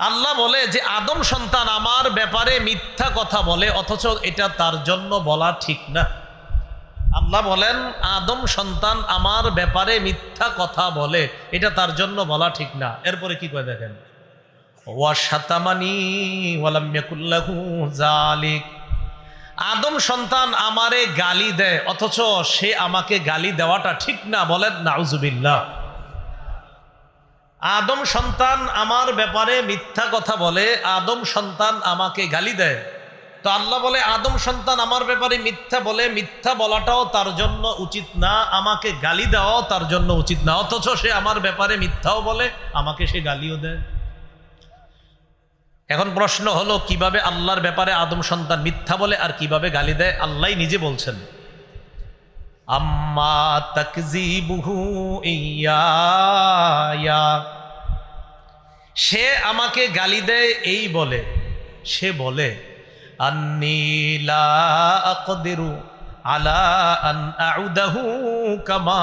আল্লাহ বলে যে আদম সন্তান আমার ব্যাপারে মিথ্যা কথা বলে, অথচ এটা তার জন্য বলা ঠিক না। আল্লাহ বলেন আদম সন্তান আমার ব্যাপারে মিথ্যা কথা বলে, এটা তার জন্য বলা ঠিক না। এরপরে কি কয় দেখেন, ওয়া শাতামানি ওয়ালাম ইয়াকুল লাহু যালিক, আদম সন্তান আমারে গালি দেয় অথচ সে আমাকে গালি দেওয়াটা ঠিক না। বলেন নাউজুবিল্লাহ। আদম সন্তান আমার ব্যাপারে মিথ্যা কথা বলে, আদম সন্তান আমাকে গালি দেয়। তো আল্লাহ বলে আদম সন্তান আমার ব্যাপারে মিথ্যা বলে, মিথ্যা বলাটাও তার জন্য উচিত না, আমাকে গালি দেওয়াও তার জন্য উচিত না, অথচ সে আমার ব্যাপারে মিথ্যাও বলে, আমাকে সে গালিও দেয়। এখন প্রশ্ন হলো কিভাবে আল্লাহর ব্যাপারে আদম সন্তান মিথ্যা বলে আর কিভাবে গালি দেয়? আল্লাহ নিজে বলছেন, আম্মা তাকযিবুহু ইয়া, সে আমাকে গালি দেয় এই বলে, সে বলে আন্নী লা আকদিরু আলা আন আউদাহু কামা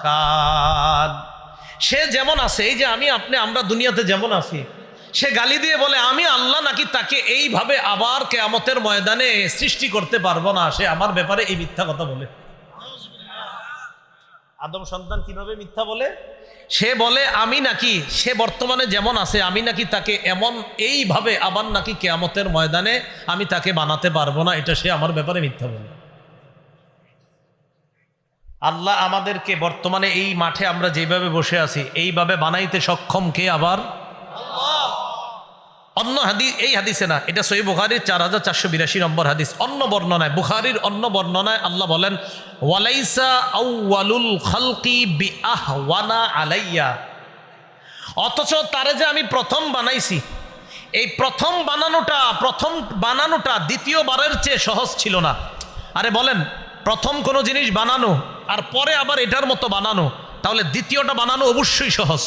কান, সে যেমন আছে, এই যে আমরা দুনিয়াতে যেমন আছি, সে গালি দিয়ে বলে আমি আল্লাহ নাকি তাকে এইভাবে আবার কিয়ামতের ময়দানে সৃষ্টি করতে পারবো না। সে আমার ব্যাপারে এই মিথ্যা কথা বলে। আদম সন্তান কিভাবে মিথ্যা বলে? সে বলে আমি নাকি, সে বর্তমানে যেমন আছে আমি নাকি তাকে এমন এইভাবে আবার নাকি কিয়ামতের ময়দানে আমি তাকে বানাতে পারবো না, এটা সে আমার ব্যাপারে মিথ্যা বলে। আল্লাহ আমাদেরকে বর্তমানে এই মাঠে আমরা যেভাবে বসে আছি এইভাবে বানাইতে সক্ষম কে? আবার অন্য হাদিস, এই হাদিসে না, এটা সহিহ বুখারীর 4482 নম্বর হাদিস। অন্য বর্ণনায়, বুখারীর অন্য বর্ণনায় আল্লাহ বলেন ওয়ালাইসা আউয়ালুল খালকি বিআহওয়ানা আলাইয়া, অথচ তারে যে আমি প্রথম বানাইছি, এই প্রথম বানানোটা দ্বিতীয়বারের চেয়ে সহজ ছিল না। আরে বলেন, প্রথম কোনো জিনিস বানানো আর পরে আবার এটার মতো বানানো, তাহলে দ্বিতীয়টা বানানো অবশ্যই সহজ,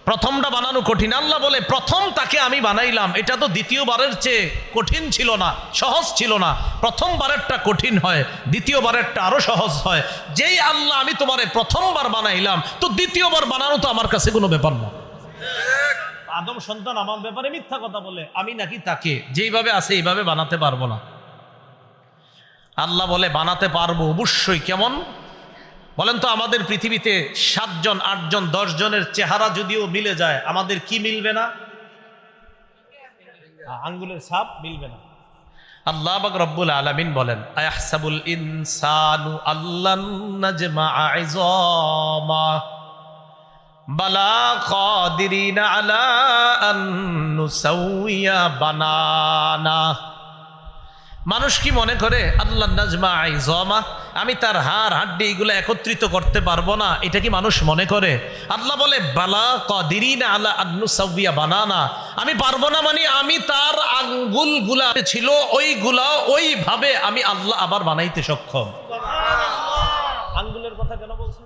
প্রথমটা বানানো কঠিন। আল্লাহ বলে প্রথম তাকে আমি বানাইলাম, এটা তো দ্বিতীয়বারের চেয়ে কঠিন ছিল না, সহজ ছিল না। প্রথমবারেরটা কঠিন হয়, দ্বিতীয়বারেরটা আরো সহজ হয়। যেই আল্লাহ আমি তোমারে প্রথমবার বানাইলাম, তো দ্বিতীয়বার বানানো তো আমার কাছে কোনো ব্যাপার না। আদম সন্তান আমার ব্যাপারে মিথ্যা কথা বলে, আমি নাকি তাকে যেইভাবে আছে এইভাবে বানাতে পারবো না। আল্লাহ বলে বানাতে পারবো অবশ্যই। কেমন বলেন তো? আমাদের পৃথিবীতে 7 জন 8 জন 10 জনের চেহারা যদিও মিলে যায়, আমাদের কি মিলবে না? আঙ্গুলের ছাপ মিলবে না। আল্লাহ পাক রব্বুল আলামিন বলেন আয়াহসাবুল ইনসানু আল্লান নাজমা'a ইযামা বালা কাদিরিনা আলা আন নুসাউইয়া বানানা। মানুষ কি মনে করে আল্লাহ নাজমা ইযামা, আমি তার হাড় হাড্ডি এগুলো একত্রিত করতে পারবো না? এটা কি মানুষ মনে করে? আল্লাহ বলে বালা কাদিরিনা আলা আন নুসাউইয়া বানানা, আমি পারবো না মানে আমি তার আঙ্গুলগুলা ছিল ওইগুলা ওইভাবে আমি আল্লাহ আবার বানাইতে সক্ষম। আঙ্গুলের কথা কেন বলছে?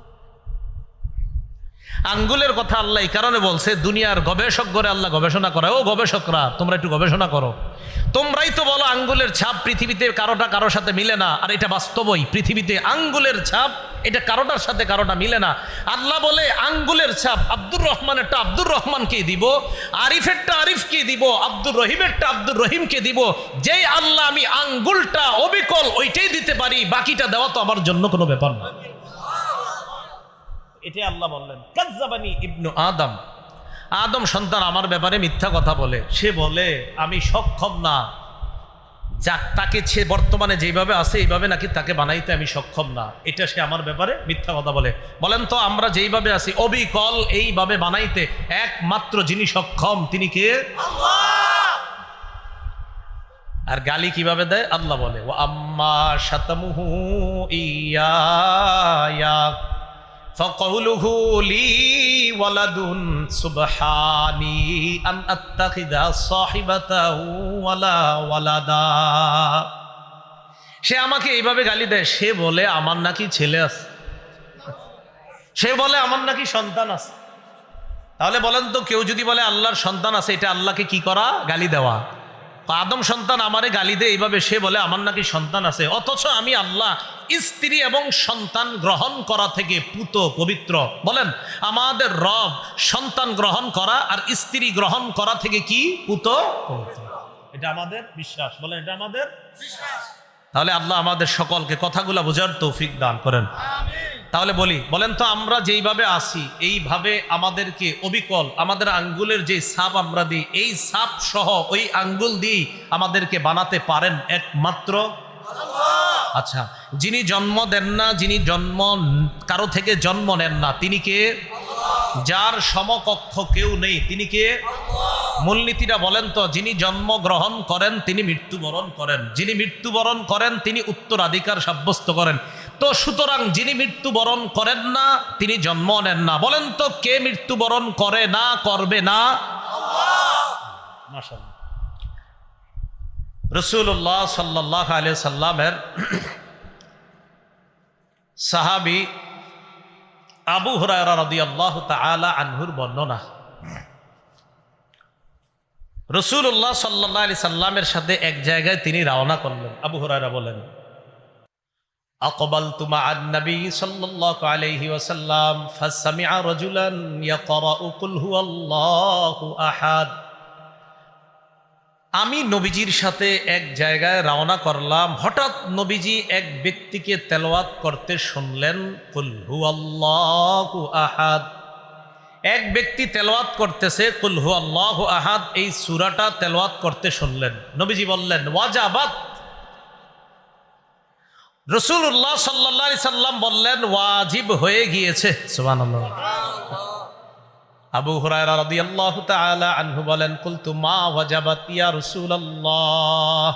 আঙ্গুলের কথা আল্লাহ এই কারণে বলছে, দুনিয়ার গবেষকগণে আল্লাহ গবেষণা করে, ও গবেষকরা তোমরা একটু গবেষণা করো, তোমরাই তো বলো আঙ্গুলের ছাপ পৃথিবীতে কারোটা কারোর সাথে মিলে না, আর এটা বাস্তবই, পৃথিবীতে আঙ্গুলের ছাপ এটা কারোটার সাথে কারোটা মিলে না। আল্লাহ বলে আঙ্গুলের ছাপ আব্দুর রহমানেরটা আব্দুর রহমানকে দিব, আরিফেরটা আরিফকে দিব, আব্দুর রহিমেরটা আব্দুর রহিমকে দিব। যেই আল্লাহ আমি আঙ্গুলটা অবিকল ওইটাই দিতে পারি, বাকিটা দেওয়া তো আমার জন্য কোনো ব্যাপার না। এটাই আল্লাহ বললেন কাজ্জাবানি ইবনু আদম, আদম সন্তান আমার ব্যাপারে মিথ্যা কথা বলে। সে বলে আমি সক্ষম না, যাক তাকে সে বর্তমানে যেভাবে আছে এইভাবে নাকি তাকে বানাইতে আমি সক্ষম না, এটা সে আমার ব্যাপারে মিথ্যা কথা বলে। বলেন তো আমরা যেইভাবে আছি অবিকল এইভাবে বানাইতে একমাত্র যিনি সক্ষম তিনি কে? আল্লাহ। আর গালি কিভাবে দেয়? আল্লাহ বলে ওয়া আম্মা শাতামুহু ইয়া فقوله لي ولد سبحاني أن أتخذ صاحبة ولا ولدا। সে আমাকে এইভাবে গালি দেয়, সে বলে আমার নাকি ছেলে আছে, সে বলে আমার নাকি সন্তান আছে। তাহলে বলেন তো কেউ যদি বলে আল্লাহর সন্তান আছে, এটা আল্লাহকে কি করা? গালি দেওয়া। আদম সন্তান আমারে গালি দেয় এইভাবে, সে বলে আমার নাকি সন্তান আছে, অথচ আমি আল্লাহ স্ত্রী এবং সন্তান গ্রহণ করা থেকে পুত পবিত্র। বলেন আমাদের রব সন্তান গ্রহণ করা আর স্ত্রী গ্রহণ করা থেকে কি পুত পবিত্র। এটা আমাদের বিশ্বাস। বলেন এটা আমাদের বিশ্বাস। তাহলে আল্লাহ আমাদের সকলকে কথাগুলো বোঝার তৌফিক দান করেন। তাহলে বলেন তো আমরা যেইভাবে আসি এইভাবে আমাদেরকে অবিকল আমাদের আঙ্গুলের যে ছাপ আমরা দিই, এই ছাপ সহ ওই আঙ্গুল দিয়ে আমাদেরকে বানাতে পারেন একমাত্র আল্লাহ। আচ্ছা, যিনি জন্ম দেন না, যিনি কারো থেকে জন্ম নেন না, তিনি কে? যার সমকক্ষ কেউ নেই, তিনি কে? মূলনীতিটা বলেন তো। যিনি জন্ম গ্রহণ করেন তিনি মৃত্যুবরণ করেন, যিনি মৃত্যুবরণ করেন তিনি উত্তরাধিকার সাব্যস্ত করেন। তো সুতরাং যিনি মৃত্যুবরণ করেন না তিনি জন্ম নেন না। বলেন তো কে মৃত্যুবরণ করে না, করবে না? আল্লাহ। মাশাআল্লাহ। রাসূলুল্লাহ সাল্লাল্লাহু আলাইহি সাল্লামের সাহাবী আবু হুরায়রা রাদিয়াল্লাহু তাআলা আনহুর বর্ণনা, রাসূলুল্লাহ সাল্লাল্লাহু আলাইহি সাল্লামের সাথে এক জায়গায় তিনি রওনা করলেন। আবু হুরায়রা বলেন, আকবালতু মা'আন নবী সাল্লাল্লাহু আলাইহি ওয়াসাল্লাম ফাসামি'a রাজুলান ইয়াকরাউ কুল হুয়াল্লাহু আহাদ। আমি নবীজির সাথে এক জায়গায় রওনা করলাম, হঠাৎ নবীজি এক ব্যক্তিকে তেলাওয়াত করতে শুনলেন কুল হুয়াল্লাহু আহাদ। এক ব্যক্তি তেলাওয়াত করতেছে কুল হুয়াল্লাহু আহাদ, এই সূরাটা তেলাওয়াত করতে শুনলেন। নবীজি বললেন ওয়াজাবাত। রাসূলুল্লাহ সাল্লাল্লাহু আলাইহি সাল্লাম বললেন ওয়াজিব হয়ে গিয়েছে। সুবহানাল্লাহ। আবু হুরায়রা রাদিয়াল্লাহু তাআলা আনহু বলেন কুলতু মা ওয়াজাবাত ইয়া রাসূলুল্লাহ।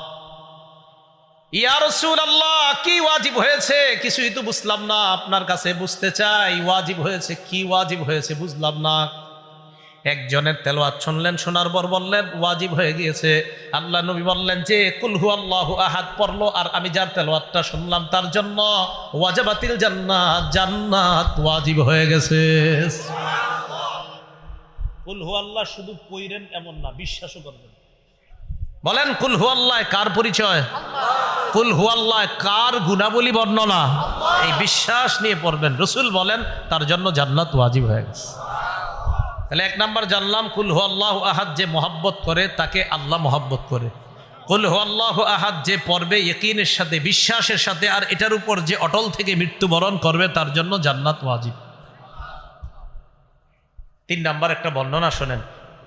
ইয়া রাসূলুল্লাহ, কি ওয়াজিব হয়েছে? কিছুই তো বুঝলাম না, আপনার কাছে বুঝতে চাই ওয়াজিব হয়েছে কি, ওয়াজিব হয়েছে বুঝলাম না। একজনের তেলাওয়াত শুনলেন, শোনার পর বললেন ওয়াজিব হয়ে গিয়েছে। আল্লাহ নবী বললেন যে কুল হুয়াল্লাহু আহাদ পড়লো, আর আমি যার তেলাওয়াতটা শুনলাম তার জন্য ওয়াজাবাতিল জান্নাত, জান্নাত ওয়াজিব হয়ে গেছে। কুল হুয়াল্লাহ শুধু পড়েন এমন না, বিশ্বাসও করবেন। বলেন কুল হুয়াল্লাহ কার পরিচয়? কুল হুয়াল্লাহ কার গুণাবলী বর্ণনা? এই বিশ্বাস নিয়ে পড়বেন। রাসূল বলেন তার জন্য জান্নাত ওয়াজিব হয়ে গেছে। তাহলে এক নাম্বার জানলাম কুল হুয়াল্লাহু আহাদ যে মহব্বত করে তাকে আল্লাহ মহব্বত করে। কুল হুয়াল্লাহু আহাদ যে পড়বে ইয়াকিনের সাথে, বিশ্বাসের সাথে, আর এটার উপর যে অটল থেকে মৃত্যুবরণ করবে তার জন্য জান্নাত ওয়াজিব। 3 নাম্বার একটা বর্ণনা শোনেন,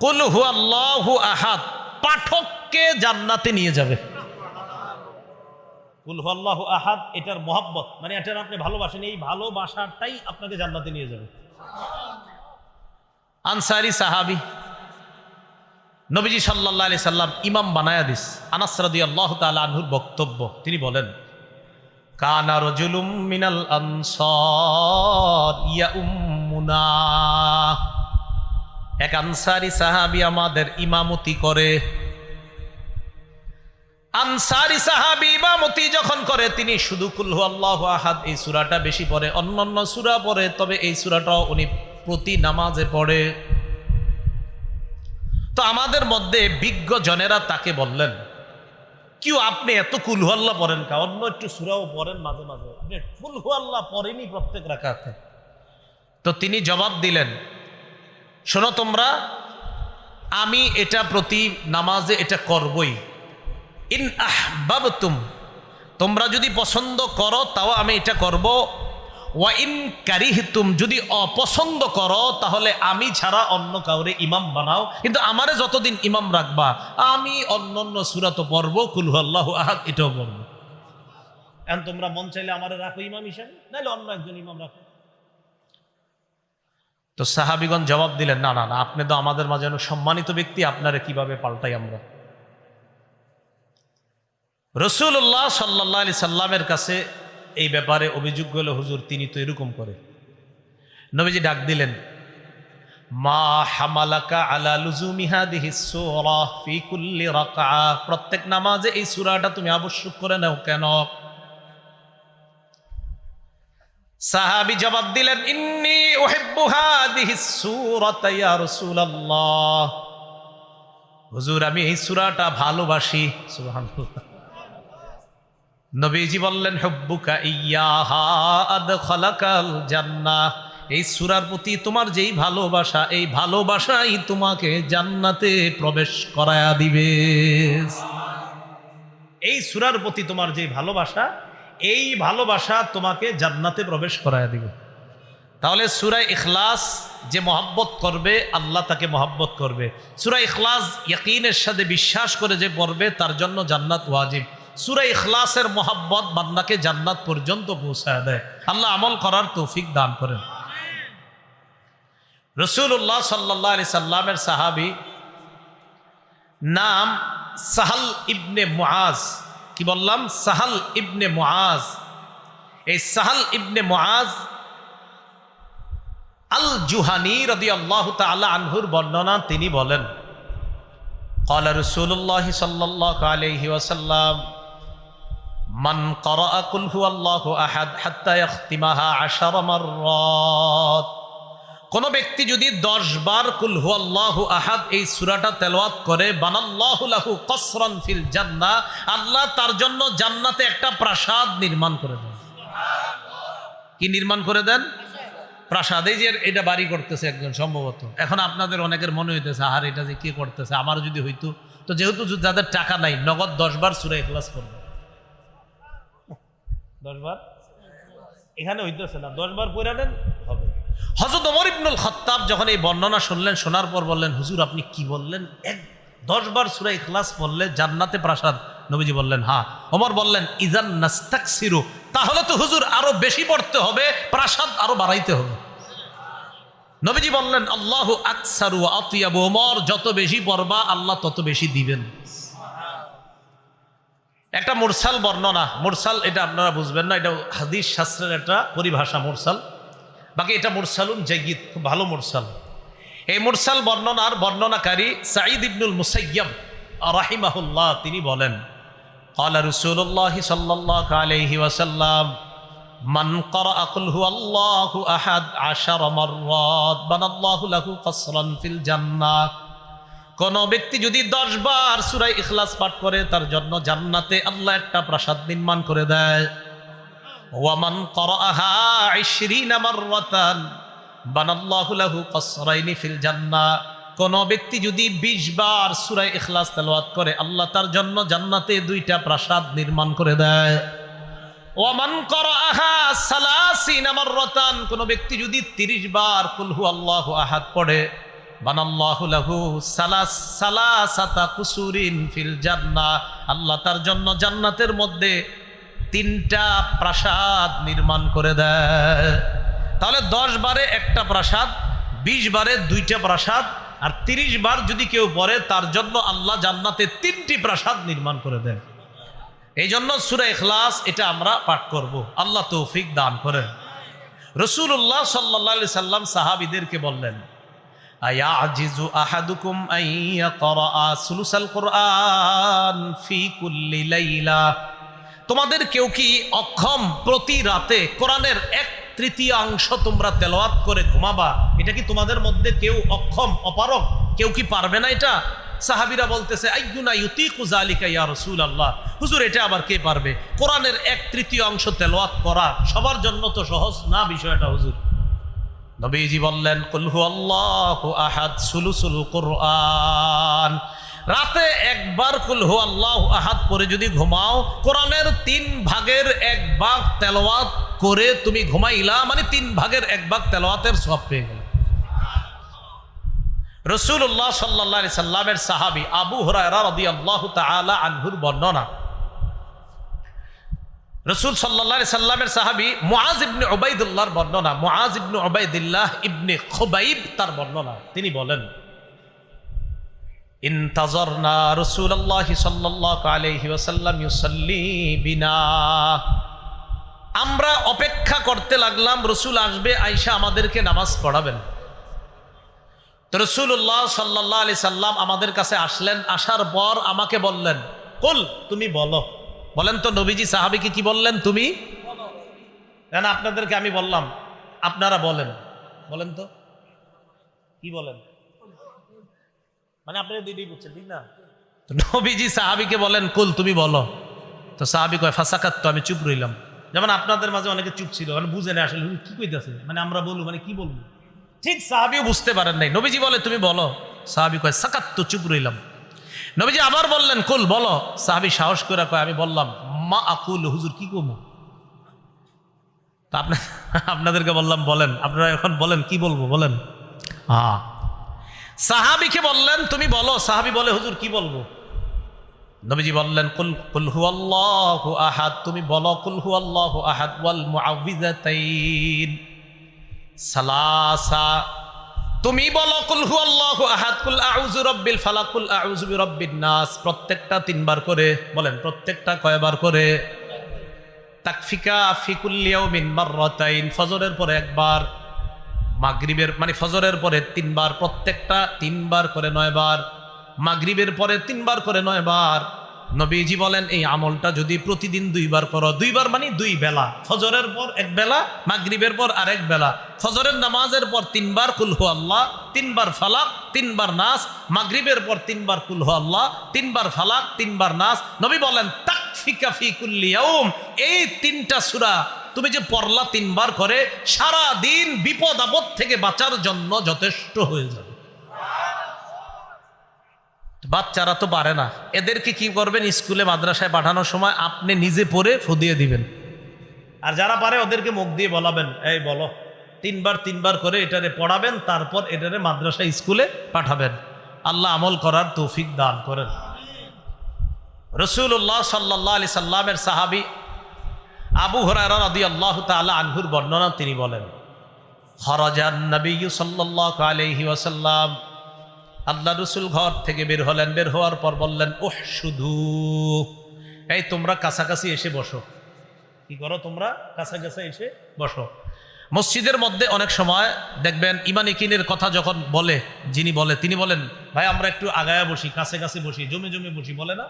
কুল হুয়াল্লাহু আহাদ পাঠককে জান্নাতে নিয়ে যাবে। কুল হুয়াল্লাহু আহাদ এটার মহব্বত মানে এটার আপনি ভালোবাসেন, এই ভালোবাসাটাই আপনাকে জান্নাতে নিয়ে যাবে। আনসারী সাহাবী, নবীজি সাল্লাল্লাহু আলাইহি সাল্লাম ইমাম বানায়া দিস। আনাস রাদিয়াল্লাহু তাআলা আনহুর বক্তব্য, তিনি বলেন কানা রাজুলুম মিনাল আনসার ইয়াউম্মুনা। এক আনসারী সাহাবী আমাদের ইমামতি করে। আনসারী সাহাবী ইমামতি যখন করে তিনি শুধু কুল হুয়াল্লাহু আহাদ এই সূরাটা বেশি পড়ে, অন্যান্য সূরা পড়ে, তবে এই সূরাটাও উনি প্রতি নামাজে পড়ে। তো আমাদের মধ্যে বিজ্ঞ জনেরা তাকে বললেন, কিউ আপনি এত কুল হুয়াল্লাহ পড়েন কা? অন্য একটু সূরাও পড়েন মাঝে মাঝে, আপনি কুল হুয়াল্লাহ পড়েনি প্রত্যেক রাকাতে। তো তিনি জবাব দিলেন, শোনো তোমরা, আমি এটা প্রতি নামাজে এটা করবই। ইন আহবাবতুম, তোমরা যদি পছন্দ করো তাও আমি এটা করব। ওয়া ইন কারিহতুম, যদি অপছন্দ করো তাহলে আমি ছাড়া অন্য কাউরে ইমাম বানাও, কিন্তু আমারে যতদিন ইমাম রাখবা আমি অন্যান্য সূরা তো পড়ব, কুল হুয়াল্লাহু আহাদ এটাও পড়ব। এখন তোমরা মন চাইলে আমারে রাখো ইমাম হিসেবে, নাহলে অন্য একজন ইমাম রাখো। তো সাহাবীগণ জবাব দিলেন, না না না, আপনি তো আমাদের মাঝে অনেক সম্মানিত ব্যক্তি, আপনারে কিভাবে পাল্টাই আমরা? রাসূলুল্লাহ সাল্লাল্লাহু আলাইহি সাল্লামের কাছে এই ব্যাপারে অভিযোগ গেল, হুজুর তিনি তো এরকম করে। নবীজি ডাক দিলেন, মা হামালাকা আলা লুজুমি হাদিহিস সূরা ফি কুল্লি রাকআ, প্রত্যেক নামাজে এই সূরাটা তুমি আবশ্যক করে নাও কেন? সাহাবী জবাব দিলেন, ইন্নী উহিব্বু হাদিহিস সূরাতা ইয়া রাসূলুল্লাহ, হুজুর আমি এই সূরাটা ভালোবাসি। সুবহানাল্লাহ। নবীজি বললেন হুব্বুকা ইয়্যাহা আদখালাকাল জান্নাহ, এই সূরার প্রতি তোমার যেই ভালোবাসা, এই ভালোবাসাই তোমাকে জান্নাতে প্রবেশ করায়া দিবে। এই সূরার প্রতি তোমার যে ভালোবাসা, এই ভালোবাসা তোমাকে জান্নাতে প্রবেশ করায়া দিবে। তাহলে সূরা ইখলাস যে মহব্বত করবে আল্লাহ তাকে মহব্বত করবে। সূরা ইখলাস ইয়াকিনের সাথে বিশ্বাস করে যে পড়বে তার জন্য জান্নাত ওয়াজিব। সূরা ইখলাসের মহব্বত বান্দাকে জান্নাত পর্যন্ত পৌঁছায় দেয়। আল্লাহ আমল করার তৌফিক দান করেন। রাসূলুল্লাহ সাল্লাল্লাহু আলাইহি সাল্লামের সাহাবী নাম সাহাল ইবনে মুআজ। কি বললাম? সাহাল ইবনে মুআজ। এই সাহাল ইবনে মুআজ আল জুহানি রাদিয়াল্লাহু তাআলা আনহুর বর্ণনা, তিনি বলেন ক্বালা রাসূলুল্লাহ সাল্লাল্লাহু আলাইহি ওয়াসাল্লাম মান ক্বারাআ কুল হুয়াল্লাহু আহাদ হাত্তা ইয়াখতিমাহা 10 মাররাত, কোন ব্যক্তি যদি 10 বার কুল হুয়াল্লাহু আহাদ এই সূরাটা তেলাওয়াত করে, বানাল্লাহু লাহু কসরান ফিল জান্নাহ, আল্লাহ তার জন্য জান্নাতে একটা প্রাসাদ নির্মাণ করে দেন। কি নির্মাণ করে দেন? প্রাসাদ। এই যে এটা বাড়ি করতেছে একজন সম্ভবত, এখন আপনাদের অনেকের মনে হইতেছে আর এটা যে কি করতেছে, আমার যদি হইতো। তো যেহেতু যাদের টাকা নাই, নগদ 10 বার সূরা ইখলাস পড়বে। 10 বার এখানে হইতেছে না, 10 বার পড়ে নেন হবে। হযরত ওমর ইবনুল খাত্তাব যখন এই বর্ণনা শুনলেন, শোনার পর বললেন হুজুর আপনি কি বললেন, 10 বার সূরা ইখলাস পড়লে জান্নাতে প্রাসাদ? নবীজি বললেন হ্যাঁ। ওমর বললেন ইজান নাস্তাকসিরু, তাহলে তো হুজুর আরো বেশি পড়তে হবে, প্রাসাদ আরো বাড়াইতে হবে। নবীজি বললেন আল্লাহু আকসারু ওয়া আতিয়াবু, ওমর যত বেশি পড়বা আল্লাহ তত বেশি দিবেন। একটা মুরসাল বর্ণনা, মুরসাল এটা আপনারা বুঝবেন না, এটা হাদিস শাস্ত্রের একটা পরিভাষা মুরসাল। বাকি এটা মুরসালুন জাইয়্যিদ, খুব ভালো মুরসাল। এই মুরসাল বর্ণনার বর্ণনাকারী সাঈদ ইবনুল মুসাইয়্যিব রাহিমাহুল্লাহ, তিনি বলেন ক্বালা রাসূলুল্লাহ সাল্লাল্লাহু আলাইহি ওয়াসাল্লাম মান ক্বারাআ কুল হুয়াল্লাহু আহাদ 10 মাররাত বানাল্লাহু লাহু কসরান ফিল জান্নাহ, কোন ব্যক্তি যদি 10 বার সূরা ইখলাস পাঠ করে তার জন্য জান্নাতে আল্লাহ একটা প্রাসাদ নির্মাণ করে দেয়। ওয়া মান ক্বারাআহা 20 মাররাতান বানাল্লাহু লাহু কসরাইনি ফিল জান্নাহ, কোন ব্যক্তি যদি 20 বার সূরা ইখলাস তেলাওয়াত করে আল্লাহ তার জন্য জান্নাতে 2টা প্রাসাদ নির্মাণ করে দেয়। ওয়া মান ক্বারাআহা 30 মাররাতান, কোন ব্যক্তি যদি 30 বার কুল হুয়াল্লাহু আহাদ পড়ে বানাল্লাহু লাহু সালাসাতা কুসুরিন ফিল জান্নাহ, আল্লাহ তার জন্য জান্নাতের মধ্যে 3টা প্রাসাদ নির্মাণ করে দেয়। তাহলে 10 বারে একটা প্রাসাদ, 20 বারে 2টা প্রাসাদ, আর 30 বার যদি কেউ পড়ে তার জন্য আল্লাহ জান্নাতে 3টি প্রাসাদ নির্মাণ করে দেন। এই জন্য সূরা ইখলাস এটা আমরা পাঠ করব, আল্লাহ তৌফিক দান করেন। রাসূলুল্লাহ সাল্লাল্লাহু আলাইহি সাল্লাম সাহাবীদেরকে বললেন আয়াজিজু আহাদুকুম আন ইয়াকরা সুলুসাল কুরআন ফি কুল্লি লাইলা, তোমাদের কেউ কি অক্ষম প্রতি রাতে কোরআনের 1/3 তোমরা তেলাওয়াত করে ঘুমাবা? এটা কি তোমাদের মধ্যে কেউ অক্ষম, অপারগ, কেউ কি পারবে না এটা? সাহাবীরা বলতেছে আইয়ুনা ইউতিকু যালিকা ইয়া রাসূলুল্লাহ, হুজুর এটা আবার কে পারবে? কোরআনের 1/3 তেলাওয়াত করা সবার জন্য তো সহজ না বিষয়টা হুজুর। নবীজি বললেন কুল হুয়াল্লাহু আহাদ সুলুসুল কুরআন, রাতে একবার কুল হুয়াল্লাহু আহাদ পড়ে যদি ঘুমাও, কোরআনের 3 ভাগের 1 ভাগ তেলাওয়াত করে তুমি ঘুমাইলা, মানে 3 ভাগের 1 ভাগ তেলাওয়াতের সওয়াব পেয়ে গেল। রাসূলুল্লাহ সাল্লাল্লাহু আলাইহি সাল্লামের সাহাবী আবু হুরায়রা রাদিয়াল্লাহু তাআলা আনহুর বর্ণনা, রাসূল সাল্লাল্লাহু আলাইহি সাল্লামের সাহাবী মুআজ ইবনে উবাইদুল্লাহর বর্ণনা, মুআজ ইবনে উবাইদুল্লাহ ইবনে খুবাইব তার বর্ণনা, তিনি বলেন ইনতাজারনা রাসূলুল্লাহ সাল্লাল্লাহু আলাইহি ওয়াসাল্লাম ইউসাল্লি বিনা, আমরা অপেক্ষা করতে লাগলাম রাসূল আসবে, আয়েশা আমাদেরকে নামাজ পড়াবেন। তো রাসূলুল্লাহ সাল্লাল্লাহু আলাইহি সাল্লাম আমাদের কাছে আসলেন, আসার পর আমাকে বললেন কুল, তুমি বলো। বলেন তো নবীজি সাহাবীকে কি বললেন? তুমি বলো। না আপনাদেরকে আমি বললাম, আপনারা বলেন, বলেন তো কি বলেন? মানে আপনি দুইটাই বুঝছেন, ঠিক না? তো নবীজি সাহাবিকে বলেন কুল, তুমি বলো। তো সাহাবি কয় ফাসাকাত, তো আমি চুপ রইলাম। যেমন আপনাদের মাঝে অনেকে চুপ ছিল, মানে বুঝে না আসলে কি কইতাছে, মানে আমরা বলবো মানে কি বলবো, ঠিক সাহাবিও বুঝতে পারেন নাই। নবীজি বলে তুমি বলো, সাহাবি কয় সাকাত, তো চুপ রইলাম। নবীজি আবার বললেন কুল, বলো। সাহাবি সাহস করে কয় আমি বললাম মা আকুল, হুজুর কি কমু। তা আপনাদেরকে বললাম বলেন, আপনারা এখন বলেন কি বলবো বলেন। হ্যাঁ, সাহাবিকে বললেন তুমি বলো। সাহাবি বলে হুজুর কি বলবো। নবীজি বললেন কুল কুল হুয়াল্লাহু আহাদ, তুমি বলো কুল হুয়াল্লাহু আহাদ ওয়াল মুআউযিযাতাইন সালাসা। তুমি বলো কুল হুয়াল্লাহু আহাদ, কুল আউযু রাব্বিল ফালাক, কুল আউযু বিরাব্বিন নাস, প্রত্যেকটা 3 বার করে বলেন। প্রত্যেকটা কয়বার করে? তাকফিকা ফি কুল্লি ইয়াউমিন মাররাতাইন, ফজরের পরে একবার, মাগরিবের মানে ফজরের পরে 3 বার, প্রত্যেকটা 3 বার করে 9 বার, মাগরিবের পরে 3 বার করে 9 বার। নবীজি বলেন এই আমলটা যদি প্রতিদিন 2 বার করো, 2 বার মানে 2 বেলা, ফজরের পর 1 বেলা, মাগরিবের পর আরেক বেলা, ফজরের নামাজের পর 3 বার কুল হু আল্লাহ, 3 বার ফালাক, 3 বার নাস, মাগরিবের পর 3 বার কুল হু আল্লাহ, 3 বার ফালাক, 3 বার নাস। নবী বলেন তাকফিকা ফি কুল্লি ইয়াউম, এই 3টা সূরা তুমি যে পড়লা 3 বার করে, সারা দিন বিপদ আপদ থেকে বাঁচার জন্য যথেষ্ট হয়ে যাবে। বাচ্চারা তো পারে না, এদেরকে কি করবেন, স্কুলে মাদ্রাসায় পাঠানোর সময় আপনি নিজে পড়ে ফুদিয়ে দিবেন, আর যারা পারে ওদেরকে মুখ দিয়ে বলাবেন এই বলো, 3 বার করে এটারে পড়াবেন, তারপর এটারে মাদ্রাসা স্কুলে পাঠাবেন। আল্লাহ আমল করার তৌফিক দান করেন। রাসূলুল্লাহ সাল্লাল্লাহু আলাইহি সাল্লামের সাহাবী আবু হুরায়রা রাদিয়াল্লাহু তাআলা আনহুর বর্ণনা, তিনি বলেন খরাজান নবী সাল্লাল্লাহু আলাইহি ওয়াসাল্লাম, আল্লাহ রসুল ঘর থেকে বের হলেন। বের হওয়ার পর বললেন ওহ শুধু, এই তোমরা কাছাকাছি এসে বসো। কি করো তোমরা? কাছাকাছি এসে বসো। মসজিদের মধ্যে অনেক সময় দেখবেন ইমান ইকিনের কথা যখন বলে, যিনি বলে তিনি বলেন ভাই আমরা একটু আগায়া বসি, কাছে কাছে বসি, জমে জমে বসি, বলে না?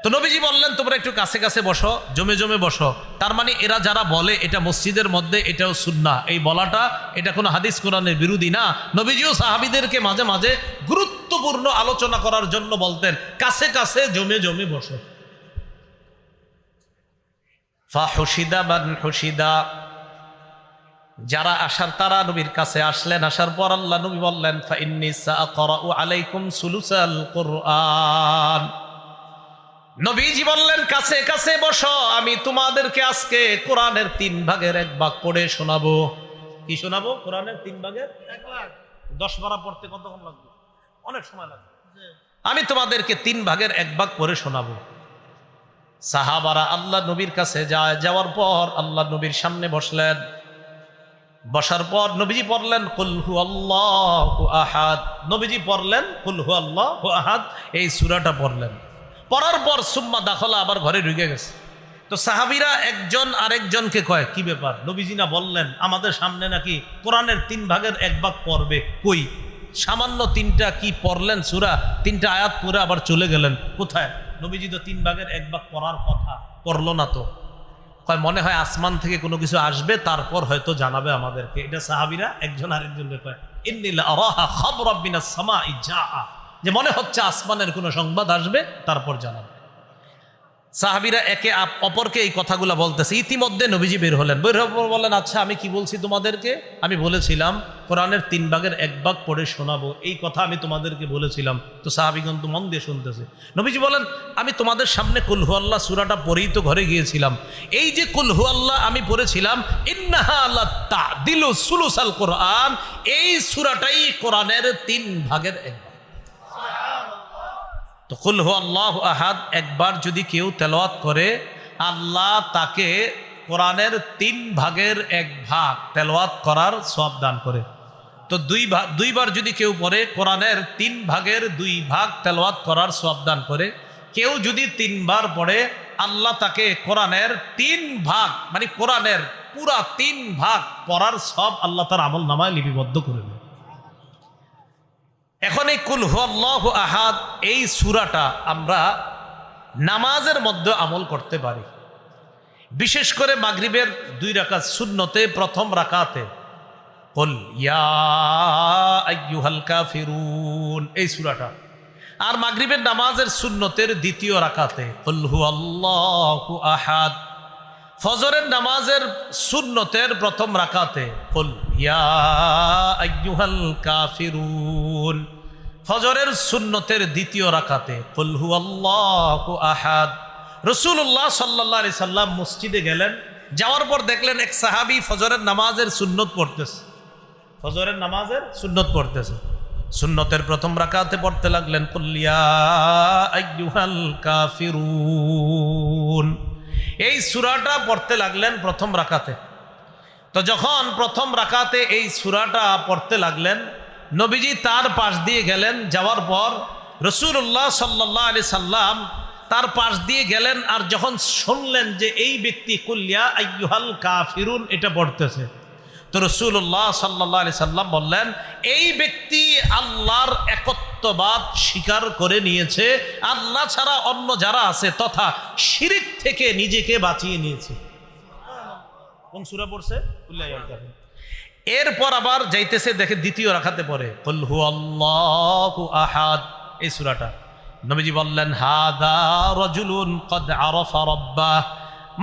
তো নবীজি বললেন তোমরা একটু কাছে কাছে বসো, জমে জমে বসো। তার মানে এরা যারা বলে এটা মসজিদের মধ্যে, এটাও সুন্নাহ, এই বলাটা এটা কোনো হাদিস কোরআনের বিরোধী না। নবীজিও সাহাবীদেরকে মাঝে মাঝে গুরুত্বপূর্ণ আলোচনা করার জন্য বলতেন কাছে কাছে জমে জমে বসো। ফাহুশিদা মান হুশিদা, যারা আসার তারা নবীর কাছে আসলেন। আসার পর আল্লাহ নবী বললেন ফা ইন্নী সাআকরাউ আলাইকুম সুলুসাল কুরআন, নবীজি বললেন কাছে কাছে বসো, আমি তোমাদেরকে আজকে কোরআনের 3 ভাগের 1 ভাগ পড়ে শোনাবো। কি শোনাবো? কোরআনের 3 ভাগের 1 ভাগ। 10 পারা পড়তে কতক্ষণ লাগবে? অনেক সময় লাগবে। আমি তোমাদেরকে 3 ভাগের 1 ভাগ পড়ে শোনাবো। সাহাবারা আল্লাহ নবীর কাছে যাওয়ার পর আল্লাহ নবীর সামনে বসলেন। বসার পর নবীজি পড়লেন কুল হুয়াল্লাহু আহাদ, নবীজি পড়লেন কুল হুয়াল্লাহু আহাদ, এই সূরাটা পড়লেন। পড়ার পর সুম্মা দাখলা, আবার ঘরে ঢুকে গেছে। তো সাহাবীরা একজন আরেকজনকে কয় কি ব্যাপার, নবীজি না বললেন আমাদের সামনে নাকি কোরআনের 3 ভাগের 1 ভাগ পড়বে, কই সামান্য 3টা কি পড়লেন সূরা, 3টা আয়াত পড়ে আবার চলে গেলেন কোথায়? নবীজি তো 3 ভাগের 1 ভাগ পড়ার কথা, পড়লো না তো। কয় মনে হয় আসমান থেকে কোনো কিছু আসবে, তারপর হয়তো জানাবে আমাদেরকে। এটা সাহাবীরা একজন আরেকজনকে কয় ইন্নী লা আরাহা খাবরাম মিনাস সামাই জাআ, যে মনে হচ্ছে আসমানের কোনো সংবাদ আসবে, তারপর জানাবে। সাহাবীরা একে অপরকে এই কথাগুলো বলতেছে। ইতিমধ্যে নবীজি বের হলেন। বের হওয়ার পর বললেন আচ্ছা আমি কি বলছি তোমাদেরকে? আমি বলেছিলাম কোরআনের 3 ভাগের 1 ভাগ পড়ে শোনাবো, এই কথা আমি তোমাদেরকে বলেছিলাম। তো সাহাবীগণ তো মন দিয়ে শুনতেছে। নবীজি বলেন আমি তোমাদের সামনে কুল হুয়াল্লাহ সূরাটা পড়েই তো ঘরে গিয়েছিলাম। এই যে কুল হুয়াল্লাহ আমি পড়েছিলাম, ইন্নাহা লা তা'দিলু সুলুসাল কোরআন, এই সূরাটাই কোরআনের 3 ভাগের 1 ভাগ। তো কুল হুয়াল্লাহু আহাদ একবার যদি কেউ তেলাওয়াত করে, আল্লাহ তাকে কোরআনের 3 ভাগের 1 ভাগ তেলাওয়াত করার সওয়াব দান করে। তো 2 বার যদি কেউ পড়ে, কোরআনের 3 ভাগের 2 ভাগ তেলাওয়াত করার সওয়াব দান করে। কেউ যদি 3 বার পড়ে, আল্লাহ তাকে কোরআনের 3 ভাগ মানে কোরআনের পুরা 3 ভাগ পড়ার সওয়াব আল্লাহ তার আমল নামায় লিপিবদ্ধ করে দেয়। এখন এই কুল হুয়াল্লাহু আহাদ এই সূরাটা আমরা নামাজের মধ্যে আমল করতে পারি। বিশেষ করে মাগরিবের 2 রাকাত সুন্নতে প্রথম রাকাতে কুল ইয়া আইয়ুহাল কাফিরুন এই সূরাটা আর মাগরিবের নামাজের সুন্নতের দ্বিতীয় রাকাতে কুল হুয়াল্লাহু আহাদ। ফজরের নামাজের সুন্নতের প্রথম রাকাতে কুল ইয়া আইয়ুহাল কাফিরুন। ফজরের সুন্নতের দ্বিতীয় রাকাতে কুল হুয়াল্লাহু আহাদ। রাসূলুল্লাহ সাল্লাল্লাহু আলাইহি সাল্লাম মসজিদে গেলেন, যাওয়ার পর দেখলেন এক সাহাবী ফজরের নামাজের সুন্নত পড়তেছে, ফজরের নামাজের সুন্নত পড়তেছে। সুন্নতের প্রথম রাকাতে পড়তে লাগলেন কুল ইয়া আইয়ুহাল কাফিরুন। এই সূরাটা পড়তে লাগলেন প্রথম রাকাতে। তো যখন প্রথম রাকাতে এই সূরাটা পড়তে লাগলেন, নবীজি তার পাশ দিয়ে গেলেন, যাওয়ার পর রাসূলুল্লাহ সাল্লাল্লাহু আলাইহি সাল্লাম তার পাশ দিয়ে গেলেন। আর যখন শুনলেন যে এই ব্যক্তি কুল ইয়া আইয়ুহাল কাফিরুন এটা পড়তেছে, তো রাসূলুল্লাহ সাল্লাল্লাহু আলাইহি সাল্লাম বললেন, এই ব্যক্তি আল্লাহর একত্ববাদ স্বীকার করে নিয়েছে, আল্লাহ ছাড়া অন্য যারা আছে তথা শিরক থেকে নিজেকে বাঁচিয়ে নিয়েছে। কোন সূরা পড়ছে? কুল ইয়া আইয়ুহাল কাফিরুন। এরপর আবার যাইতেছে, দেখে দ্বিতীয় রাকাতে পড়ে কুল হুয়াল্লাহু আহাদ এই সূরাটা। নবীজি বললেন, হাদা রাজুলুন ক্বাদ আরাফা রাব্বাহ।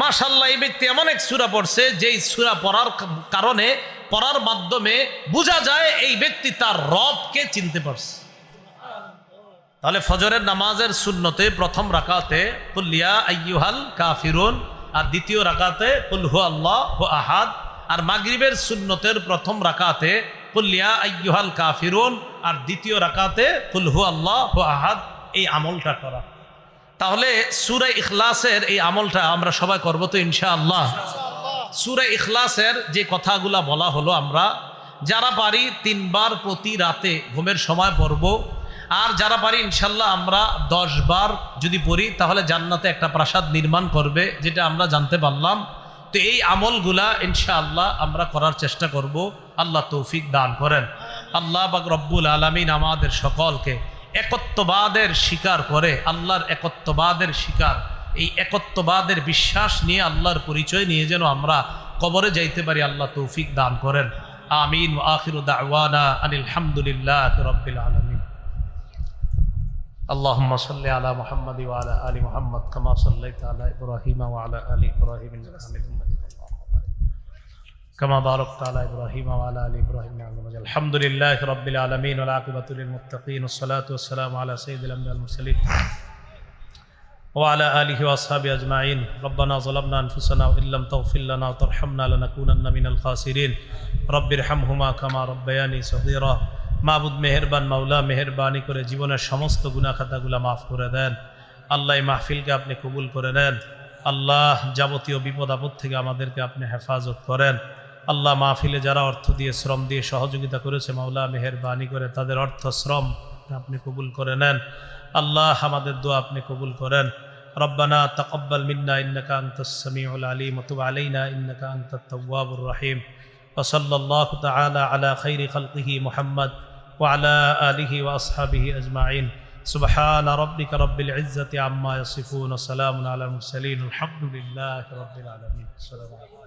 মাশাআল্লাহ, এই ব্যক্তি এমন এক সূরা পড়ছে যেই সূরা পড়ার কারণে, পড়ার মাধ্যমে বোঝা যায় এই ব্যক্তি তার রবকে চিনতে পারছে। তাহলে ফজরের নামাজের সুন্নতে প্রথম রাকাতে কুল ইয়া আইয়ুহাল কাফিরুন, আর দ্বিতীয় রাকাতে কুল হুয়াল্লাহু আহাদ। আর মাগরিবের সুন্নতের প্রথম রাকাতে কুল ইয়া আইয়ুহাল কাফিরুন, আর দ্বিতীয় রাকাতে কুল হুয়াল্লাহু আহাদ। এই আমলটা করা। তাহলে সূরা ইখলাসের এই আমলটা আমরা সবাই করব তো ইনশাআল্লাহ। সূরা ইখলাসের যে কথাগুলা বলা হলো, আমরা যারা পারি 3 বার প্রতি রাতে ঘুমের সময় পড়ব। আর যারা পারি ইনশাল্লাহ আমরা 10 বার যদি পড়ি তাহলে জান্নাতে একটা প্রাসাদ নির্মাণ করবে, যেটা আমরা জানতে পারলাম। তো এই আমলগুলা ইনশাআল্লাহ আমরা করার চেষ্টা করব। আল্লাহ তৌফিক দান করেন। আল্লাহ পাক রব্বুল আলামিন আমাদের সকলকে একত্ববাদের স্বীকার করে, আল্লাহর একত্ববাদের স্বীকার, এই একত্ববাদের বিশ্বাস নিয়ে আল্লাহর পরিচয় নিয়ে যেন আমরা কবরে যাইতে পারি, আল্লাহ তৌফিক দান করেন। আমিন। ওয়া আখিরু দাওয়ানা আনিল হামদুলিল্লাহি রাব্বিল আলামিন। আল্লাহুম্মা সাল্লি আলা মুহাম্মাদ ওয়া আলা আলি মুহাম্মাদ কামা সাল্লাইতা আলা ইব্রাহিম ওয়া আলা আলি ইব্রাহিম ইন্নাকা হামিদুম মাজিদ। كما باركت على إبراهيم وعلى آل إبراهيم إنك حميد مجيد. الحمد لله رب العالمين والعاقبة للمتقين والصلاة والسلام على سيد الأنبياء والمرسلين وعلى آله وأصحابه أجمعين. ربنا ظلمنا أنفسنا وإن لم تغفر لنا وترحمنا لنكونن من الخاسرين. رب ارحمهما كما ربياني صغيرا. মাবুদ মেহেরবান, মাওলা মেহেরবানি করে জীবনের সমস্ত গুনাহ খাতাগুলো মাফ করে দেন। আল্লাহ এই মাহফিলকে আপনি কবুল করে নেন। আল্লাহ যাবতীয় বিপদ আপদ থেকে আমাদেরকে আপনি হেফাজত করেন। আল্লাহ মাহফিলে যারা অর্থ দিয়ে শ্রম দিয়ে সহযোগিতা করেছে, মাওলা মেহেরবানি করে তাদের অর্থ শ্রম আপনি কবুল করে নেন। আল্লাহ আমাদের দোয়া আপনি কবুল করেন। রব্বানা তাকাব্বাল মিন্না ইন্নাকা আনতাস সামিউল আলিম ওয়া তুব আলাইনা ইন্নাকা আনতাত তাওয়াবুর রহিম। ওয়া সাল্লাল্লাহু তাআলা আলা খাইরি খালকিহি মুহাম্মদ ওয়া আলা আলিহি ওয়া আসহাবিহি আজমাইন। সুবহান রাব্বিকা রাব্বিল ইজ্জাতি আম্মা ইয়াসিফুন ওয়া সালামুন আলাল মুরসালিন। আলহামদুলিল্লাহি রাব্বিল আলামিন। আসসালামু আলাইকুম।